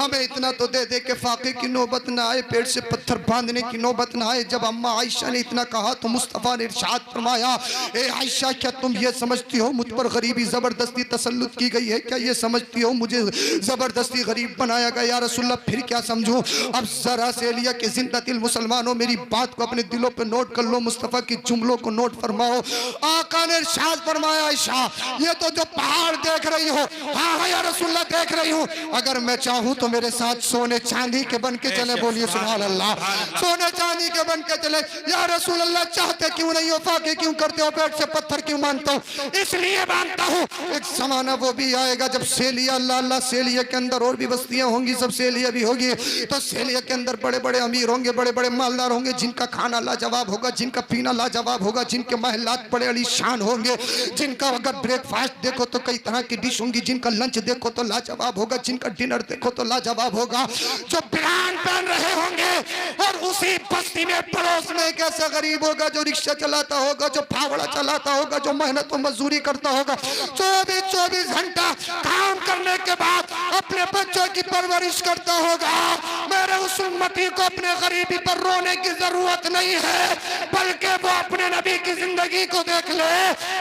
हमें इतना तो दे दे कि फाके की नौबत ना आए, पेट से पत्थर बांधने की नौबत ना आए। जब अम्मा आयशा ने इतना कहा तो मुस्तफ़ा ने इरशाद फरमाया, ए आयशा क्या तुम ये समझती हो मुझ पर गरीबी ज़बरदस्ती तसल्लुत की गई है? क्या ये समझती हो मुझे ज़बरदस्ती गरीब बनाया गया? या रसूलल्लाह फिर क्या समझूं? अब ज़रा से लिया कि जिंदा दिल मुसलमानों मेरी बात को अपने दिलों पर नोट कर लो, मुस्तफ़ा की जुमलों को नोट फरमाओ। आका ने इरशाद फरमाया, आयशा ये तो जो पहाड़ देख रही हो, हाँ हाँ या रसूलल्लाह देख रही हूँ, अगर मैं चाहूँ तो मेरे साथ सोने चांदी के बन के चले। बोलिए सुभान अल्लाह। सोने चांदी के बन के चले। या रसूल अल्लाह चाहते क्यों नहीं हो, फाके क्यों करते हो, पेट से पत्थर क्यों मानता हूँ? इसलिए मानता हूँ एक जमाना वो भी आएगा जब सेलिया, अल्लाह अल्लाह सेलिया के अंदर और भी बस्तियां होंगी, सब सेलिया भी होगी, तो सेलिया के अंदर बड़े बड़े अमीर होंगे, बड़े बड़े मालदार होंगे, जिनका खाना लाजवाब होगा, जिनका पीना लाजवाब होगा, जिनके महलात बड़े अलीशान होंगे, जिनका अगर ब्रेकफास्ट देखो तो कई तरह की डिश होंगी, जिनका लंच देखो तो लाजवाब होगा, जिनका डिनर देखो तो लाजवाब होगा, जो बिरान पहन रहे होंगे। और उसी बस्ती में पड़ोस में एक ऐसा गरीब होगा जो रिक्शा चलाता होगा, जो फावड़ा चलाता होगा, जो मेहनत और मजदूरी करता होगा, 24 घंटा काम करने के बाद अपने बच्चों की परवरिश करता होगा। मेरे उस उम्मती को अपने गरीबी पर रोने की जरूरत नहीं है, बल्कि वो अपने नबी की जिंदगी को देख ले,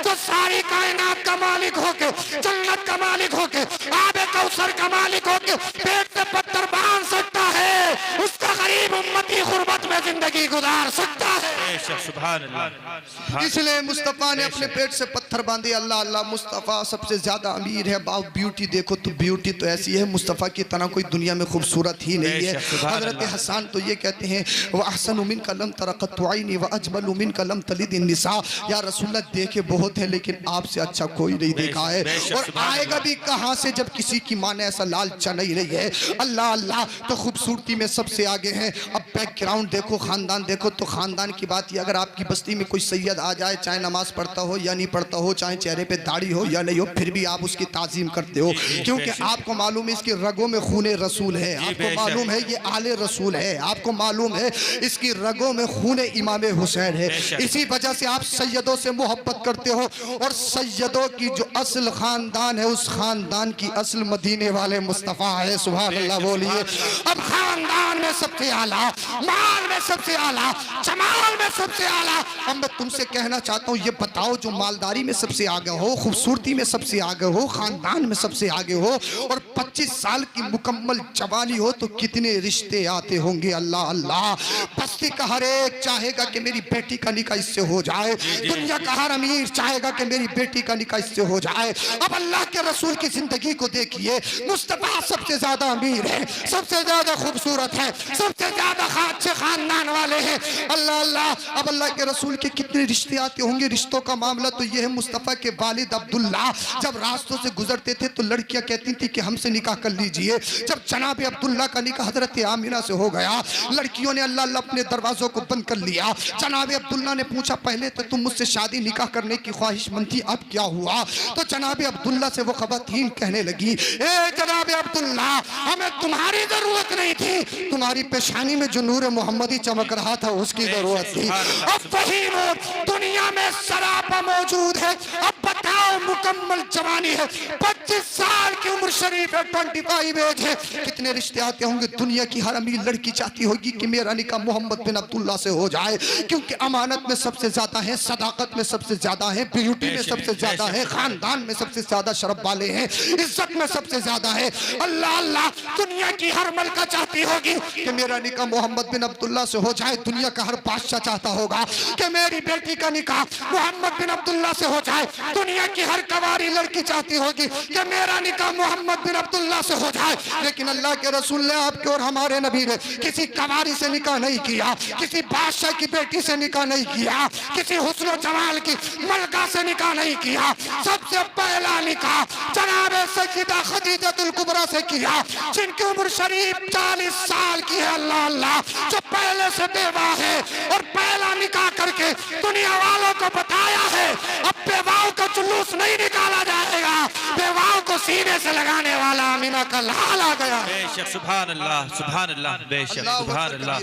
जो सारी कायनात का मालिक होके, जन्नत का मालिक होके, आबे कौसर का मालिक होके पेट से पत्थर बांध सकता है, उसका गरीब उम्मती गुर्बत में जिंदगी गुजार सकता है। सुभान अल्लाह। इसलिए मुस्तफ़ा ने अपने पेट से पत्थर बांधे। अल्लाह अल्लाह मुस्तफ़ा सबसे ज्यादा अमीर है। बाप ब्यूटी देखो तो ब्यूटी तो ऐसी है, मुस्तफ़ा की तरह कोई दुनिया में खूबसूरत ही नहीं है। हजरत हसन तो ये कहते हैं वह अहसन मिन कलम तरक़त आइनी व अजमल मिन कलम तलिद निसा। या रसूलल्लाह देखे बहुत है लेकिन आपसे अच्छा कोई नहीं देखा है, और आएगा भी कहाँ से जब किसी की माँ ने ऐसा लालचा नहीं रही है। अल्लाह अल्लाह तो खूबसूरती में सबसे आगे हैं। अब बैकग्राउंड देखो, खानदान देखो, तो खानदान की बात ये, अगर आपकी बस्ती में कोई सैयद आ जाए, चाहे नमाज पढ़ता हो या नहीं पढ़ता हो, चाहे चेहरे पे दाढ़ी हो या नहीं हो, फिर भी आप उसकी ताजीम करते हो, क्योंकि आपको मालूम है इसकी रगों में खून रसूल है, आपको मालूम है ये आले रसूल है, आपको मालूम है इसकी रगों में खून इमाम हुसैन है। इसी वजह से आप सैयदों से मोहब्बत करते हो, और सैयदों की जो असल खानदान है उस खानदान की असल मदीने वाले मुस्तफ़ा है। सुभान अल्लाह बोलिए। अब खानदान में सबसे आला, माल में सबसे आला, जमाल में सबसे आला। अब मैं तुमसे कहना चाहता हूँ, ये बताओ जो मालदारी में सबसे आगे हो, खूबसूरती में सबसे आगे हो, खानदान में सबसे आगे हो, और 25 साल की मुकम्मल जवानी हो, तो कितने रिश्ते आते होंगे। अल्लाह अल्लाह। बस्ती का हर एक चाहेगा कि मेरी बेटी का निकाह इससे हो जाए, दुनिया का हर अमीर चाहेगा कि मेरी बेटी का निकाह इससे हो जाए। अब अल्लाह के रसूल की जिंदगी को देखिए, मुस्तफ़ा सबसे ज्यादा अमीर है, सबसे ज्यादा खूबसूरत है, सबसे ज्यादा अच्छे खानदान वाले वाले हैं। अल्लाह अल्लाह, अब अल्लाह के रसूल के कितने रिश्ते आते होंगे। रिश्तों का मामला तो ये है, मुस्तफ़ा के वालिद अब्दुल्ला जब रास्तों से गुजरते थे तो लड़कियां कहती थी कि हमसे निकाह कर लीजिए। जब जनाब अब्दुल्ला का निकाह हजरत आमिना से हो गया, लड़कियों ने अल्लाह अल्लाह अपने दरवाजों को बंद कर लिया। जनाब अब्दुल्ला ने पूछा, पहले तो तुम मुझसे शादी निकाह करने की ख्वाहिशमंद थी, अब क्या हुआ? तो जनाब अब्दुल्ला से वो खवातीन कहने लगी, ए जनाब अब्दुल्ला, हमें तुम्हारी जरूरत नहीं थी, तुम्हारी पेशानी में जो नूर मोहम्मदी चमक रहा था उसकी जरूरत थी। अब वही नूर दुनिया में सरापा मौजूद है। अब बताओ, मुकम्मल जवानी है, 25 साल की उम्र शरीफ है, 25 एज है। कितने रिश्ते आते होंगे। दुनिया की हर अमीर लड़की चाहती होगी कि मेरा निकाह मोहम्मद बिन अब्दुल्ला से हो जाए, क्योंकि अमानत में सबसे ज्यादा है, सदाकत में सबसे ज्यादा है, ब्यूटी में सबसे ज्यादा है, खानदान में सबसे ज्यादा शरफ वाले हैं, इज्जत में सबसे ज्यादा है। अल्लाह अल्लाह, दुनिया की हर मलका चाहती होगी कि मेरा निकाह मोहम्मद बिन अब्दुल्ला से हो जाए। दुनिया का हर बादशाह चाहता होगा कि मेरी बेटी का निकाह मोहम्मद बिन अब्दुल्ला से हो जाए। दुनिया की हर कवारी लड़की चाहती होगी कि मेरा निकाह मोहम्मद बिन अब्दुल्ला से हो जाए। लेकिन अल्लाह के रसूल ने, आपके और हमारे नबी ने किसी कवारी से निकाह नहीं किया, किसी बादशाह की बेटी से निकाह नहीं किया, किसी हुस्न जमाल की मलका से निकाह नहीं किया। सबसे पहला निकाह जनाब सय्यदा खदीजतुल कुबरा से किया, जिनकी उम्र शरीफ 40 साल की है। अल्लाह अल्लाह, जो पहले से बेवा है और पहला निकाह करके दुनिया वालों को बताया है, अब बेवाओं का जुलूस नहीं निकाला जाएगा, बेवाओं को सीने से लगाने वाला आमिना का लाल आ गया। बेशक सुभान अल्लाह, सुभान अल्लाह, बेशक सुभान अल्लाह।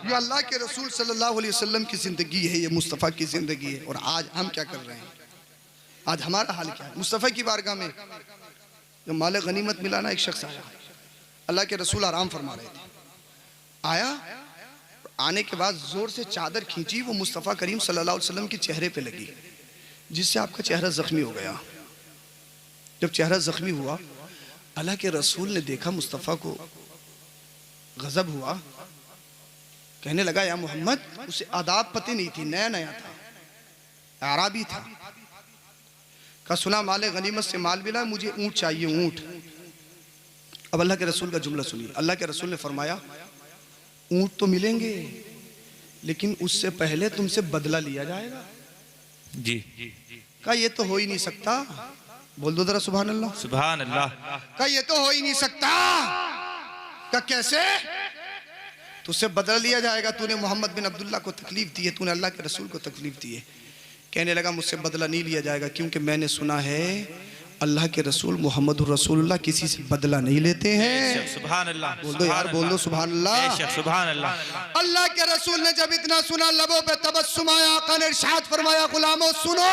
ये अल्लाह के रसूल सल्लल्लाहु अलैहि वसल्लम की जिंदगी है, ये मुस्तफ़ा की जिंदगी है। और आज हम क्या कर रहे हैं? आज हमारा हाल क्या है? मुस्तफ़ा की बारगाह में जो माल गनीमत मिला ना, एक शख्स आया, अल्लाह के रसूल आराम फरमा रहे थे, आया, आने के बाद जोर से चादर खींची, वो मुस्तफ़ा करीम सल्लल्लाहु अलैहि वसल्लम के चेहरे पे लगी, जिससे आपका चेहरा जख्मी हो गया। जब चेहरा जख्मी हुआ, अल्लाह के रसूल ने देखा मुस्तफ़ा को, गजब हुआ, कहने लगा, या मोहम्मद, उसे आदाब पता नहीं थी, नया नया था, अराबी था, का सुना माले गनीमत से माल मिला, मुझे ऊंट चाहिए, ऊंट। अब अल्लाह के रसूल का जुमला सुनिए। अल्लाह के रसूल ने फरमाया, ऊंट तो मिलेंगे, लेकिन उससे पहले तुमसे बदला लिया जाएगा। जी, का ये तो हो ही नहीं सकता। बोल दो जरा सुभान अल्लाह, सुभान अल्लाह। का ये तो हो ही नहीं सकता। का कैसे? तुझसे बदला लिया जाएगा, तूने मोहम्मद बिन अब्दुल्ला को तकलीफ दी है, तूने अल्लाह के रसूल को तकलीफ दी है। कहने लगा, मुझसे बदला नहीं लिया जाएगा, क्योंकि मैंने सुना है अल्लाह के रसूल मोहम्मद रसूलुल्लाह किसी से बदला नहीं लेते हैं। सुभान अल्लाह। बोल दो यार, बोल दो सुभान अल्लाह। सुभान अल्लाह। अल्लाह के रसूल ने जब इतना सुना, लबों पे तबस्सुम आया, आका ने इरशाद फरमाया, गुलामों सुनो,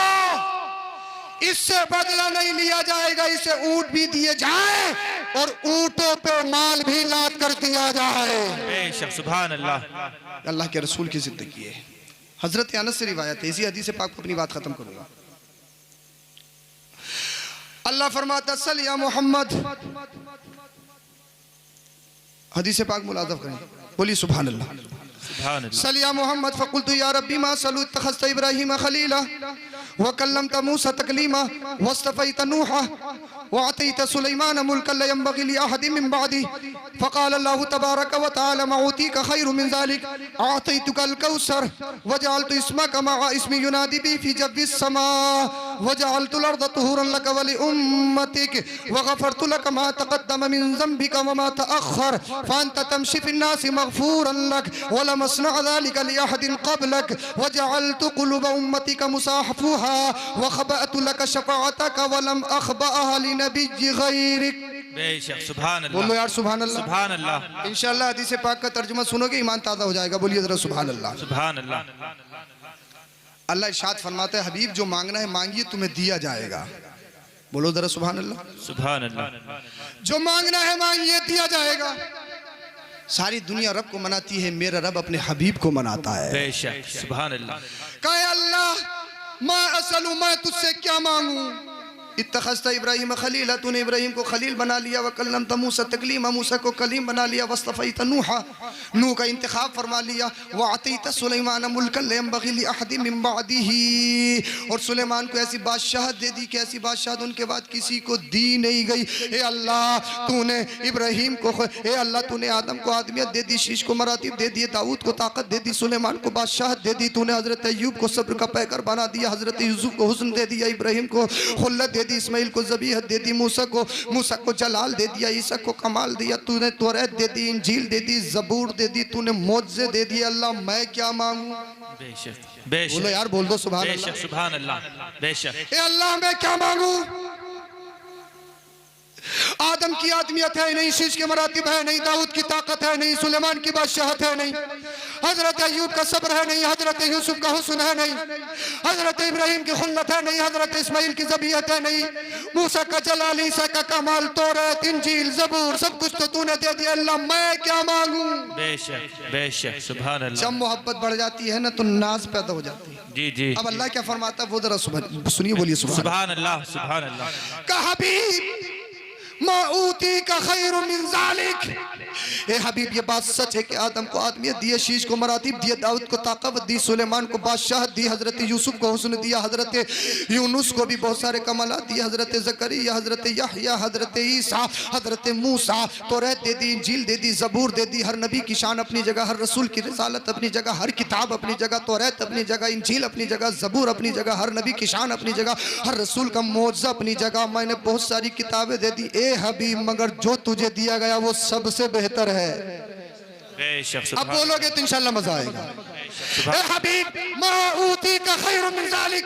इससे बदला नहीं लिया जाएगा, इसे ऊंट भी दिए जाए और ऊंटों पे माल भी लाद कर दिया जाए। बेशक सुभान अल्लाह। अल्लाह के रसूल की जिंदगी है। हजरत अनस से रिवायत है, इसी हदीस पाक पर अपनी बात खत्म करूंगा। अल्लाह फरमाता, सल या मोहम्मद, हदीस पाक मुलाज़फ करें, बोलिए सुभान अल्लाह। सल या मोहम्मद, फकुल्तु या रब्बी मा सलू तखस्त इब्राहीम खलीला व कल्लमत मूसा तकलीमा वस्तफैत नूहा व अतैत सुलैमान मुल्कन ला यंबगी लि अहदिन मिन बअदी फक़ाल अल्लाहु तबारक व तआला मा उतीका खैरुम मिन ज़ालिक अतैतुकल कौसर व जअलतु इस्मका मा इस्मी युनादी बी फी जव्विस समा व जअलतुल अर्द तुहुरन लक व लि उम्मतिक व गफरतु लक मा तक़द्दम मिन ज़ंबिका व मा तअख़र फ़अन्त तमशी फ़िन नास मग़फ़ूरन लक व लम अस्नअ ज़ालिका लि अहदिन क़ब्लक व जअलतु क़ुलूब उम्मतिका मुसाहफ़ुहा व ख़बअतु लक शफ़ाअतक व लम अख़बअहा लिनबिय्यि ग़ैरिक। बेशक सुभान अल्लाह। बोलो यार सुभान अल्लाह। सुभान अल्लाह। इंशाअल्लाह हदीस पाक का तर्जुमा सुनोगे, ईमान ताज़ा हो जाएगा। बोलिए जरा सुभान अल्लाह। सुभान अल्लाह। अल्लाह इरशाद फरमाता है, हबीब जो मांगना है मांगिए, तुम्हें दिया जाएगा। बोलो जरा सुभान अल्लाह। सुभान अल्लाह। जो मांगना है मांगिए, दिया जाएगा। सारी दुनिया रब को मनाती है, मेरा रब अपने हबीब को मनाता है। बेशक सुभान अल्लाह। कहे अल्लाह, मैं असलू, मैं तुझसे क्या मांगू? इत्तखज़्ता इब्राहीम खलीला, तूने इब्राहीम को खलील बना लिया, व कल्लमत मूसा तकलीमा, मूसा को कलीम बना लिया, वस्तफ़ैत नूहा, नूह का इंतखाब फरमा लिया, व अतीत सुलेमान मुल्कन ला यंबग़ी लिअहदिन मिन बअदिही, और सुलेमान को ऐसी बादशाहत दे दी कि ऐसी बादशाहत उनके बाद किसी को दी नहीं गई। ए अल्लाह तूने इब्राहीम को, ए अल्लाह तूने आदम को आदमियत दे दी, शीश को मरातिब दे दिए, दाऊद को ताकत दे दी, सुलेमान को बादशाहत दे दी, तूने हज़रत अय्यूब को सब्र का पैकर बना दिया, हज़रत यूसुफ को हुस्न दे दिया, इब्राहीम को खुल्लत दे दी, इस्माइल को ज़बीहत दे दी, मूसा को जलाल दे दिया, ईसा को कमाल दिया, तूने तौरात दे दी, इंजील दे दी, ज़बूर दे दी, तूने मौज़े दे दिए। अल्लाह मैं क्या मांगू? बेशक बोलो यार, बोल दो सुभान अल्लाह। बेशक सुभान अल्लाह। बेशक ए अल्लाह मैं क्या मांगू? आदम की आदमियत है नहीं, शीश के मरातिब है नहीं, दाऊद की ताकत है नहीं, सुलेमान की बादशाहत है नहीं, हजरत अय्यूब का सब्र है नहीं, हजरत यूसुफ का हुस्न है नहीं, हजरत इब्राहीम की खुल्लत है नहीं, हजरत इस्माइल की ज़बीहत है नहीं, मूसा का जलाल, ईसा का कमाल, तौरात, इंजील, ज़बूर सब कुछ तो तूने दे दिया। अल्लाह मैं क्या मांगू? बेशक बेशक सुभान अल्लाह। जब मोहब्बत बढ़ जाती है ना तो नाज पैदा हो जाती है। जी जी। अब अल्लाह क्या फरमाता है वो जरा सुनिए, बोलिए सुभान अल्लाह सुभान अल्लाह। का हबीब माऊती का खैर मिन ज़ालिक, ए हबीब ये बात सच है कि आदम को आदमियत दिए, शीश को मरातिब दिए, दाऊद को ताकत दी, सुलेमान को बादशाहत दी, हजरत यूसुफ को हुस्न दिया, हजरत यूनुस को भी बहुत सारे कमालात दिए, हजरत ज़करिया, हजरत यहया, हजरत ईसा, हजरत मूसा, तौरात दे दी, इंजील दे दी, ज़बूर दे दी। हर नबी की शान अपनी जगह, हर रसूल की रिसालत अपनी जगह, हर किताब अपनी जगह, तौरात अपनी जगह, इंजील अपनी जगह, ज़बूर अपनी जगह, हर नबी की शान अपनी जगह, हर रसूल का मौज़ा अपनी जगह। मैंने बहुत सारी किताबें दे दी ए हबीब, मगर जो तुझे दिया गया वो सबसे बेहतर है। अब बोलोगे तो इंशाल्लाह मजा आएगा। ए हबीब माऊती का खैर मिन ज़ालिक,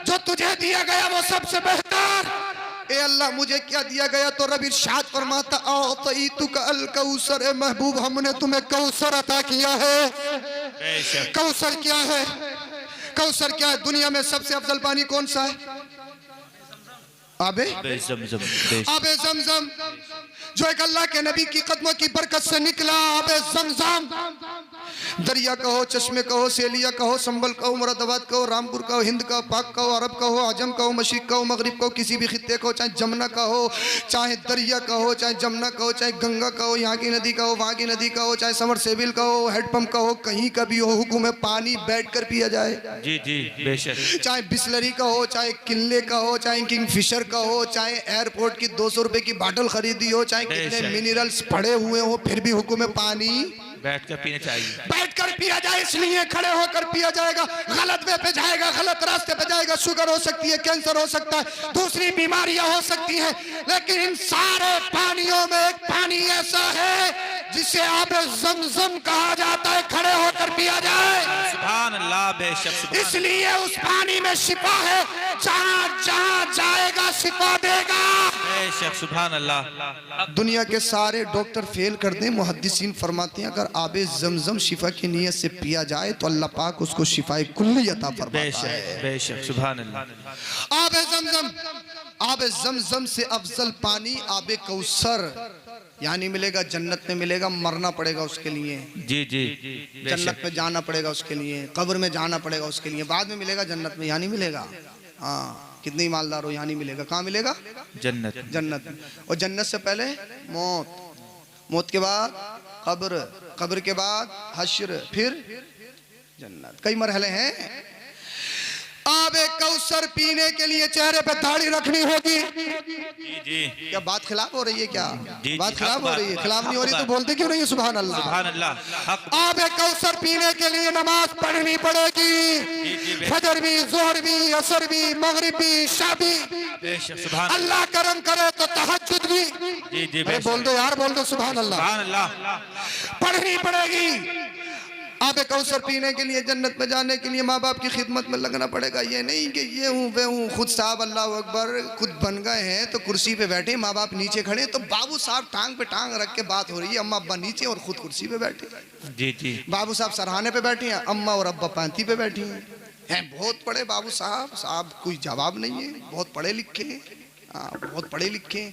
जो तुझे दिया गया वो सबसे बेहतर। ए अल्लाह मुझे क्या दिया गया? तो रब इरशाद फरमाता आतईतुका अल कौसर, ए महबूब हमने तुम्हें कौसर अता किया है। कौसर क्या है? कौसर क्या है? दुनिया में सबसे अफजल पानी कौन सा है? आबे ज़मज़म, जो एक अल्लाह के नबी की कदमों की बरकत से निकला। आबे ज़मज़म, दरिया कहो, चश्मे कहो, सेलिया कहो, संबल कहो, मुरादाबाद कहो, रामपुर कहो, हिंद कहो, पाक कहो, अरब कहो, आजम कहो, मशरिक कहो, मगरिब कहो, किसी भी खित्ते कहो, चाहे जमुना कहो, चाहे दरिया कहो, चाहे जमुना कहो, चाहे गंगा कहो, यहाँ की नदी कहो, वहाँ की नदी कहो, चाहे समरसेबिल कहो, हेडपम्प कहो, कहीं का भी हो, हुक्म है पानी बैठ कर पिया जाए। जी जी बेशक। चाहे बिस्लरी का हो, चाहे किले का हो, चाहे किंगफिशर का हो, चाहे एयरपोर्ट की 200 रुपए की बाटल खरीदी हो, चाहे कितने मिनरल्स पड़े हुए हो, फिर भी हुक्म है पानी बैठ कर पीना चाहिए। बैठ कर पिया जाए, इसलिए खड़े होकर पिया जाएगा। गलत वे पे जाएगा, गलत रास्ते पे जाएगा, शुगर हो सकती है, कैंसर हो सकता है, दूसरी बीमारियां हो सकती हैं, लेकिन इन सारे पानियों में एक पानी ऐसा है जिसे आबे ज़मज़म कहा जाता है, खड़े होकर पिया जाए। सुभान अल्लाह। बेशक। इसलिए उस पानी में शिफा है, जहाँ जहाँ जाएगा शिफा देगा। बेशक। सुभान अल्लाह। दुनिया के सारे डॉक्टर फेल कर दें, मुहद्दिसीन फरमाते हैं अगर आबे ज़मज़म शिफा की नीयत से पिया जाए तो अल्लाह पाक उसको शिफाए कुल्ली अता फरमाता है। बेशक। सुभान अल्लाह। आबे ज़मज़म, आबे ज़मज़म से अफजल पानी आबे कौसर यानी मिलेगा जन्नत में मिलेगा। मरना पड़ेगा उसके लिए। जी जी। जन्नत में जाना पड़ेगा उसके लिए, कब्र में जाना पड़ेगा उसके लिए, बाद में मिलेगा जन्नत में, यहाँ नहीं मिलेगा। हाँ, कितनी ईमानदार हो, यहाँ नहीं मिलेगा। कहाँ मिलेगा? जन्नत। जन्नत। और जन्नत से पहले मौत, मौत के बाद कब्र, कब्र के बाद हश्र, फिर जन्नत। कई मरहले हैं। आबे कौसर पीने के लिए चेहरे पे दाढ़ी रखनी होगी। जी जी। क्या बात खिलाफ हो रही है? क्या जी, बात जी, खिलाफ हो रही है? खिलाफ नहीं हो रही तो बोलते क्यों नहीं है? सुभान अल्लाह। सुभान अल्लाह। आबे कौसर पीने के लिए नमाज पढ़नी पड़ेगी। फजर भी, जोहर भी, असर भी, मगरिब भी, इशा भी। अल्लाह करम करे तो तहज्जुद भी। जी जी। बोल दो यार, बोल दो सुभान अल्लाह। सुभान अल्लाह। पढ़नी पड़ेगी। आबे कौसर पीने के लिए, जन्नत में जाने के लिए माँ बाप की खिदमत में लगना पड़ेगा। ये नहीं कि ये हूँ वे हूँ, खुद साहब अल्लाह अकबर खुद बन गए हैं तो कुर्सी पे बैठे, माँ बाप नीचे खड़े, तो बाबू साहब टांग पे टांग रख के बात हो रही है, अम्मा अब्बा नीचे और खुद कुर्सी पे बैठे। जी जी। बाबू साहब सरहाने पे बैठे हैं, अम्मा और अब्बा पांती पे बैठी हैं। बहुत पढ़े बाबू साहब, साहब कोई जवाब नहीं है, बहुत पढ़े लिखे, बहुत पढ़े लिखे।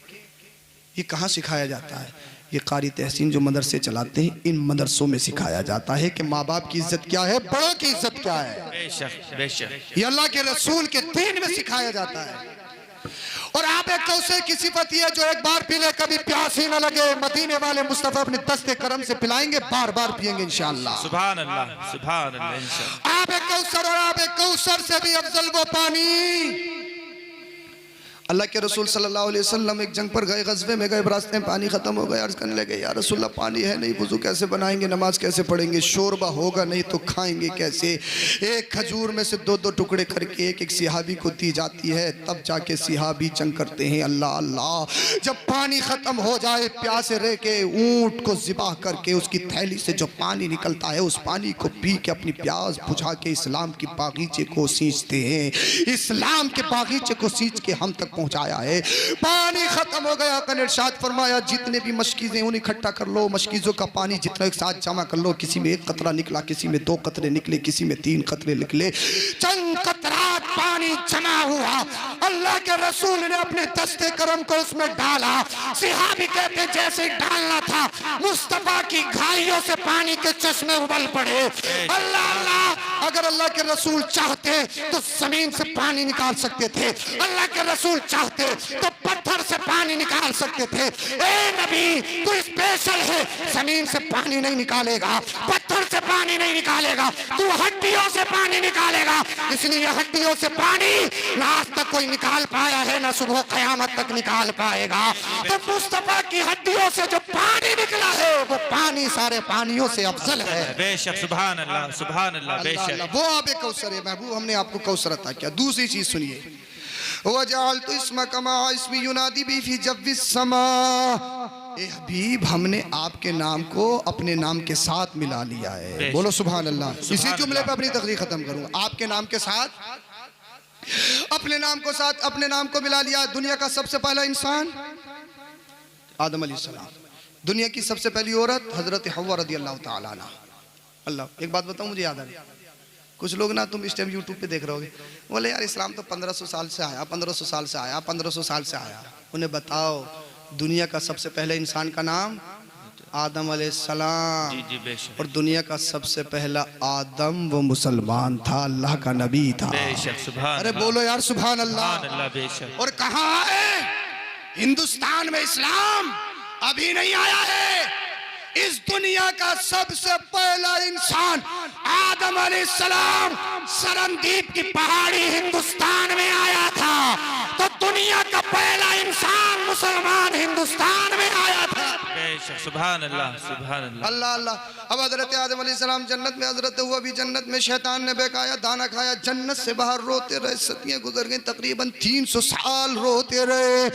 ये कहाँ सिखाया जाता है? ये कारी तहसीन जो मदरसे चलाते हैं, इन मदरसों में सिखाया जाता है कि माँ बाप की इज्जत क्या है, बड़ों की इज्जत क्या है। बेशक बेशक। ये अल्लाह के रसूल के दीन में सिखाया जाता है। और आब कौसर की सिफत ये जो एक बार पी ले कभी प्यास ही न लगे। मदीने वाले मुस्तफा अपने दस्ते करम से पिलाएंगे, बार बार पिएंगे इंशाअल्लाह। सुभान अल्लाह, सुभान अल्लाह। इंशाअल्लाह आब कौसर और आब कौसर से भी अफजल वो पानी। अल्लाह के रसूल सल्लल्लाहु अलैहि वसल्लम एक जंग पर गए, गज़वे में गए, रास्ते में पानी खत्म हो गया। अर्ज करने लगे या रसूलल्लाह पानी है नहीं, वुज़ू कैसे बनाएंगे, नमाज कैसे पढ़ेंगे, शोरबा होगा नहीं तो खाएंगे कैसे। एक खजूर में से दो दो टुकड़े करके एक एक सिहाबी को दी जाती है, तब जाके सिहाबी जंग करते हैं। अल्लाह अल्लाह, जब पानी खत्म हो जाए प्यासे रह के ऊंट को ज़िबा करके उसकी थैली से जो पानी निकलता है उस पानी को पी के अपनी प्यास बुझा के इस्लाम की बागीचे को सींचते हैं। इस्लाम के बागीचे को सींच के हम तक पहुंचाया है। पानी खत्म हो गया, कने इरशाद फरमाया जितने भी मशकीज़ें उन्हें इकट्ठा कर लो, मशकीज़ों का पानी जितना एक साथ जमा कर लो। किसी में एक कतरा निकला, किसी में 2 कतरे निकले, किसी में 3 कतरे निकले। चंद कतरात पानी जमा हुआ, अल्लाह के रसूल ने अपने दस्ते करम को उसमें डाला। सिहाबी कहते जैसे डालना था मुस्तफा की घाइयों से पानी के चश्मे उबल पड़े। अल्लाह अल्लाह, अगर अल्लाह के रसूल चाहते तो जमीन से पानी निकाल सकते थे, अल्लाह के रसूल चाहते तो पत्थर से पानी निकाल सकते थे। ए नबी तू स्पेशल है, जमीन से पानी नहीं निकालेगा, पत्थर से पानी नहीं निकालेगा, तू हड्डियों से पानी निकालेगा। इसलिए हड्डियों से पानी ना आज तक कोई निकाल पाया है, ना सुबह क़यामत तक निकाल पाएगा। तो मुस्तफा की हड्डियों से जो पानी निकला है वो पानी सारे पानियों से अफजल है। बेशक, सुभान अल्लाह, सुभान अल्लाह। बेशक वो आबे कौसर है महबूब, हमने आपको कौसर अता किया। दूसरी चीज सुनिए, वजअलतु इस्मका मा इस्मी युनादी बी फी जव्विस समा। ए हबीब, हमने आपके नाम को अपने नाम के साथ मिला लिया है। बोलो सुभान अल्लाह। इसी जुमले पे अपनी तकरीर खत्म करूंगा। आपके नाम के साथ अपने नाम को साथ अपने नाम को मिला लिया। दुनिया का सबसे पहला इंसान आदम अलैहिस्सलाम, दुनिया की सबसे पहली औरत हजरत हव्वा रज़ियल्लाहु ताला अन्हा। अल्लाह, एक बात बताऊं, मुझे याद आ रही, कुछ लोग ना तुम इस टाइम यूट्यूब पे देख रहे होगे, बोले यार इस्लाम तो 1500 साल से आया, 1500 साल से आया, 1500 साल से आया। उन्हें बताओ दुनिया का सबसे पहले इंसान का नाम आदम अलैहिस्सलाम। जी जी बेशक। और दुनिया का सबसे पहला आदम वो मुसलमान था, अल्लाह का नबी था। बेशक, सुभान। अरे बोलो यार सुभान अल्लाह। सुभान अल्लाह। बेशक। और कहाँ है हिंदुस्तान में इस्लाम? अभी नहीं आया है। इस दुनिया का सबसे पहला इंसान आदम अलैहिस्सलाम सरनदीप की पहाड़ी हिंदुस्तान में आया था। तो दुनिया का पहला इंसान मुसलमान हिंदुस्तान में आया था। बेशक, सुभान अल्लाह, सुभान अल्लाह। अल्लाह अल्लाह। अब हजरत आदम अलैहिस्सलाम जन्नत में, हजरत हुआ भी जन्नत में, शैतान ने बेकाया दाना खाया, जन्नत से बाहर रोते रहे, सदियां गुजर गई, तकरीबन 300 साल रोते रहे।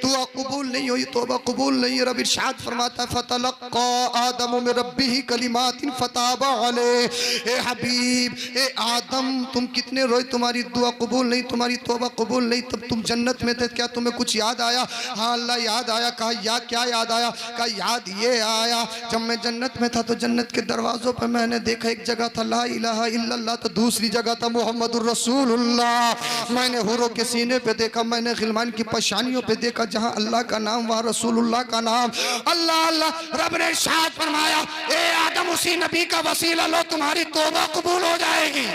दुआ कबूल नहीं हुई, तौबा कबूल नहीं। रब इरशाद फरमाता है फतलक्का आदम मिन रब्बिही कलिमातिन फताबा अलैहि। ए हबीब, ए आदम, तुम कितने रोए, तुम्हारी दुआ कबूल नहीं, तुम्हारी तौबा कबूल नहीं। तब तुम जन्नत में थे, क्या तुम्हें कुछ याद आया? हाँ अल्लाह याद आया। कहा या क्या याद आया? कहा याद ये आया, जब मैं जन्नत में था तो जन्नत के दरवाजों पे मैंने देखा, एक जगह था ला इलाहा इल्लल्लाह, तो दूसरी जगह था मुहम्मदुर रसूलुल्लाह। मैंने हुरों के सीने पे देखा, मैंने गिलमान की परेशानियों पे देखा, जहाँ अल्लाह का नाम वहाँ रसूलुल्लाह का नाम। अल्लाह अल्लाह। रब ने इरशाद फरमाया ए आदम उसी नबी का वसीला लो, तुम्हारी तौबा कबूल हो जाएगी,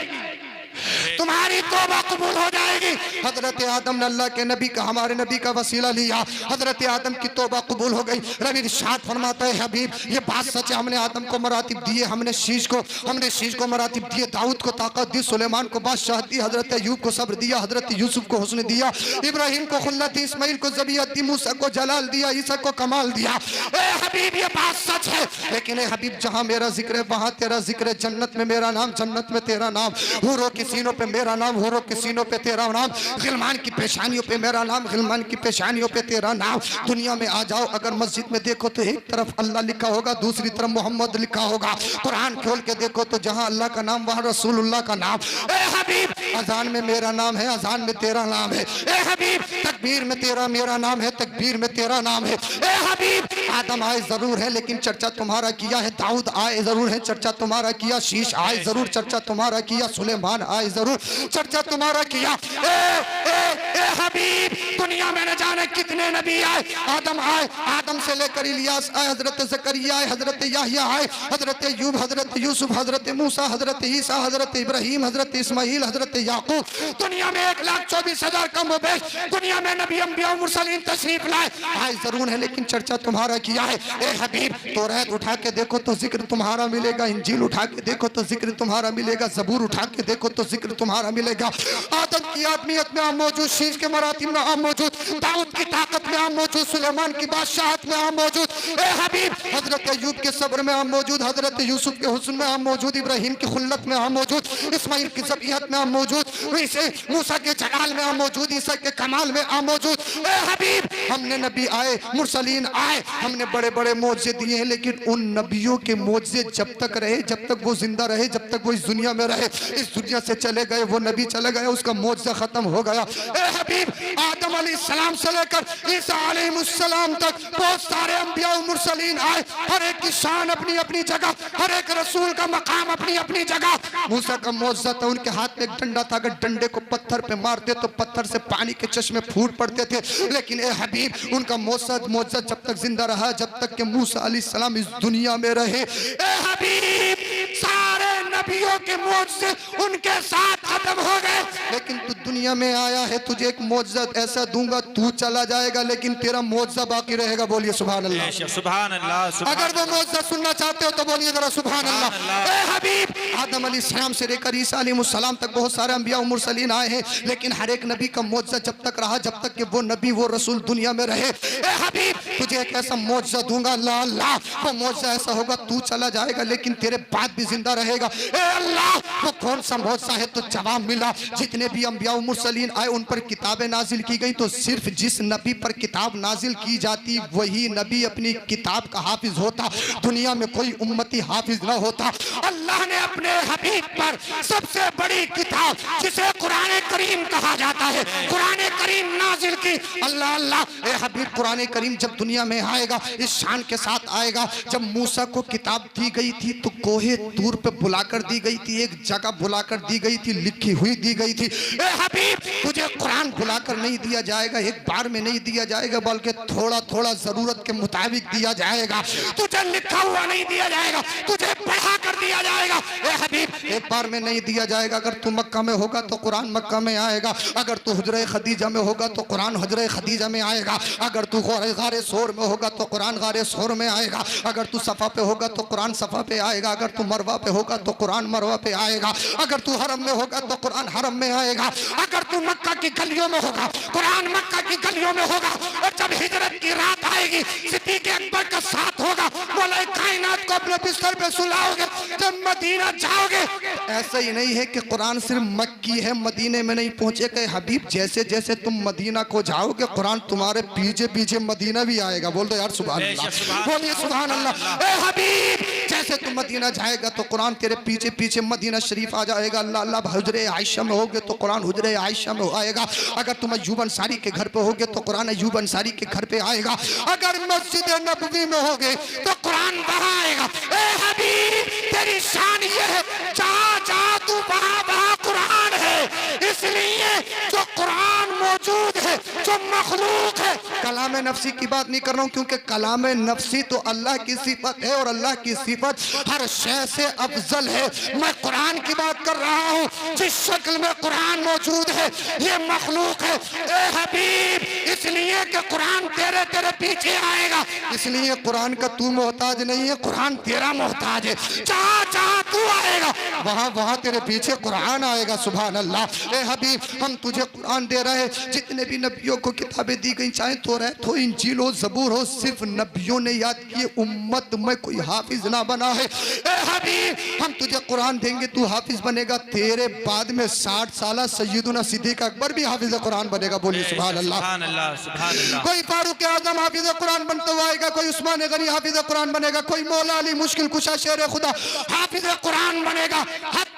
तुम्हारी तौबा कबूल हो जाएगी। हजरत आदम ने अल्लाह के नबी का, हमारे नबी का वसीला लिया, हजरत आदम की तौबा कबूल हो गई। रब इरशाद फरमाता है हबीब ये बात सच है, हमने आदम को मरातिब दिए, हमने शीश को मरातिब दिए, दाऊद को ताकत दी, सुलेमान को बादशाह दी, हजरत अयूब को सब्र दिया, हजरत यूसुफ को हुस्न दिया, इब्राहिम को खुल्लत दी, इस्माइल को ज़बियत दी, मूसा को जलाल दिया, ईसा को कमाल दिया। ए हबीब ये बात सच है, लेकिन ए हबीब जहाँ मेरा जिक्र है वहाँ तेरा जिक्र है। जन्नत में मेरा नाम, जन्नत में तेरा नाम, हूरों की सीनों पे मेरा नाम, हूरों के सीनों पे तेरा नाम, गिलमान की पेशानियों पे मेरा नाम, गिलमान की पेशानियों पे तेरा नाम। दुनिया में आ जाओ, अगर मस्जिद में देखो तो एक तरफ अल्लाह लिखा होगा, दूसरी तरफ मोहम्मद लिखा होगा। कुरान खोल के देखो तो जहाँ अल्लाह का नाम वहाँ रसूलुल्लाह का नाम। ए हबीब अजान में मेरा नाम है, अजान में तेरा नाम है। ए हबीब तकबीर में तेरा मेरा नाम है, तकबीर में तेरा नाम है। ए हबीब आदम आए जरूर है लेकिन चर्चा तुम्हारा किया है, दाऊद आए जरूर है चर्चा तुम्हारा किया, शीश आए जरूर चर्चा तुम्हारा किया, सुलेमान आए जरूर चर्चा तुम्हारा किया। ए हबीब दुनिया में न जाने जाने कितने नबी आए। आदम आए, आदम से लेकर इलियास आए, हजरत ज़करिया आए, हजरत याहिया आए, हजरत अय्यूब, हजरत यूसुफ, हजरत मूसा, हजरत ईसा, हजरत इब्राहिम, हजरत इस्माइल, हजरत याकूब। दुनिया में 1,24,000 कम हो बेश दुनिया में नबी अंबिया मुरसलीन तशरीफ लाए। आए जरूर है लेकिन चर्चा तुम्हारा किया है। ए हबीब, तौरात उठा के देखो तो जिक्र तुम्हारा मिलेगा, इंजील उठा के देखो तो जिक्र तुम्हारा मिलेगा, ज़बूर उठा के देखो तो जिक्र तुम्हारा मिलेगा। आदम की आदमियत में आप मौजूद, शीश के मरातिब में आप मौजूद, दाऊद की ताकत में आप मौजूद, सुलेमान की बादशाहत में आप मौजूद। ए हबीब, हजरत अय्यूब के सब्र में आप मौजूद, हजरत यूसुफ के हुस्न में आप मौजूद, इब्राहिम की खुल्लत में आप मौजूद, इस्माइल की ज़बीहत में आप मौजूद, वैसे मूसा के जलाल में आप मौजूद, ईसा के कमाल में आप मौजूद। ए हबीब, हमने नबी आए, मुरसलीन आए, हमने बड़े बड़े मौजे दिए हैं, लेकिन उन नबियों के मौजे जब तक रहे, जब तक वो जिंदा रहे, जब तक वो इस दुनिया में रहे, इस दुनिया से चले गए, वो नबी चले गए, उसका मौजा खत्म हो गया। ए हबीब, आदम अलैहिस्सलाम से लेकर ईसा अलैहिस्सलाम तक बहुत सारे अंबिया और मुरसलीन आए, हर एक की शान अपनी अपनी जगह, हर एक रसूल का मकाम अपनी अपनी जगह। मूसा का मौजा था, उनके हाथ में एक डंडा था, अगर डंडे को पत्थर पे मारते तो पत्थर से पानी के चश्मे फूट पड़ते थे। लेकिन ए हबीब, उनका मौजा जब तक जिंदा रहा, जब तक कि मूसा अलैहिस्सलाम इस दुनिया में रहे। ए हबीब, सारे नबियों के मौजे उनके साथ खत्म हो गए, लेकिन तू दुनिया में आया है, तुझे एक मौजा ऐसा दूंगा, तू चला जाएगा लेकिन तेरा मौजा बाकी रहेगा। बोलिए सुभान अल्लाह, सुभान अल्लाह। अगर वो मौजा सुनना चाहते हो तो बोलिए जरा सुभान अल्लाह। ए हबीब, आदम अलैहिस्सलाम से लेकर ईसा अलैहिस्सलाम तक बहुत सारे अंबिया और मुरसलीन आए हैं, लेकिन हर एक नबी का मौजा जब तक रहा, जब तक कि वो नबी वो रसूल दुनिया में रहे। ए हबीब, तुझे एक ऐसा मौजा दूंगा, अल्लाह अल्लाह, वो मौजा ऐसा होगा, तू चला जाएगा लेकिन तेरे बाद भी जिंदा रहेगा। ए अल्लाह, वो कौन सा मौजा है? तो जवाब मिला, जितने भी अंबिया और मुरसलीन आए उन पर किताबें नाजिल की गई, तो सिर्फ जिस नबी पर किताब नाजिल की जाती वही नबी अपनी किताब का हाफिज होता, दुनिया में कोई उम्मती हाफिज न होता। अल्लाह ने अपने हबीब पर सबसे बड़ी किताब जिसे कुरान करीम कहा जाता है, कुरान करीम नाजिल की। अल्लाह अल्लाह, ए हबीब, कुरान करीम जब दुनिया में आएगा इस शान के साथ आएगा। जब मूसा को किताब दी गई थी तो कोहे तूर पे बुलाकर दी गई थी, एक जगह बुलाकर दी गई थी, लिखी हुई दी गई थी। ए हबीब, तुझे कुरान बुलाकर नहीं दिया जाएगा, एक बार में नहीं दिया जाएगा, बल्कि थोड़ा थोड़ा जरूरत के मुताबिक दिया जाएगा। तुझे लिखा हुआ नहीं दिया जाएगा, तुझे पढ़ा कर दिया जाएगा। ए हबीब, एक बार में नहीं दिया जाएगा। अगर तू मक्का में होगा तो कुरान मक्का में आएगा, अगर तू हुजरे खदीजा में होगा तो कुरान हुजरे खदीजा में आएगा, अगर तू गारे सोर में होगा तो कुरान गारे सोर में आएगा, अगर तू सफा पे होगा तो कुरान सफा पे आएगा, अगर तू मरवा पे होगा तो कुरान मरवा पे आएगा, अगर तू हरम में होगा तो कुरान हरम में आएगा, अगर तू मक्का की गलियों में होगा कुरान मक्का की गलियों में होगा। और जब हिजरत की रात आएगी, सिद्दीक़ अकबर का साथ होगा, मौला कायनात को अपने बिस्तर पे सुलाओगे, जब मदीना जाओगे। ऐसा ही नहीं है कि कुरान सिर्फ मक्की है, मदीने में नहीं पहुंचे के हबीब, जैसे जैसे तुम मदीना को जाओगे कुरान तुम्हारे पीछे पीछे मदीना भी आएगा। बोल दो यार सुभान अल्लाह, बोलिए सुभान अल्लाह। ए हबीब, जैसे तुम मदीना जाएगा तो कुरान तेरे पीछे पीछे मदीना शरीफ आ जाएगा। अल्लाह अल्लाह, हुजरे आयशा में होगे तो कुरान हुजरे आयशा में आएगा, अगर तुम अय्यूब अंसारी के घर पे होगे तो कुरान अय्यूब अंसारी के घर पे आएगा, अगर मस्जिद नबवी में होगे तो कुरान वहां आएगा। ए हबीब, तेरी शान ये है, जहां जहां तू वहां वहां कुरान है, इसलिए जो कुरान मौजूद है, जो मखलूक है, कलाम नफ्सी की बात नहीं कर रहा हूं, क्योंकि कलाम नफ्सी तो अल्लाह की सिफत है और अल्लाह की सिफत हर शय से अफजल है। मैं कुरान की बात कर रहा हूं, जिस शक्ल में कुरान मौजूद है ये मखलूक है। ए हबीब, इसलिए कि कुरान तेरे तेरे पीछे आएगा, इसलिए कुरान का तू मोहताज नहीं है, कुरान तेरा मोहताज है। जहां जहां तू आएगा वहां वहां तेरे पीछे कुरान आएगा। सुभान अल्लाह। ए हबीब, हम तुझे कुरान दे रहे हैं, जितने भी नबियों को किताबें दी गई, चाहे तौरात हो, इंजील हो, ज़बूर हो, सिर्फ नबियों ने याद किए, उम्मत में कोई हाफिज ना बना है। ए हबीब, हम तुझे कुरान देंगे, तू हाफिज बनेगा, तेरे बाद में 60 साल सैयदुना सिद्दीक़ अकबर भी हाफिज कुरान बनेगा। बोलिए सुभान अल्लाह, सुभान अल्लाह, सुभान अल्लाह। कोई फारूक आज़म हाफिज कुरान बनता हुआ आएगा, कोई उस्मान गनी हाफिज कुरान बनेगा, कोई मौला अली मुश्किल कुशा शेर खुदा हाफिज कुरान बनेगा।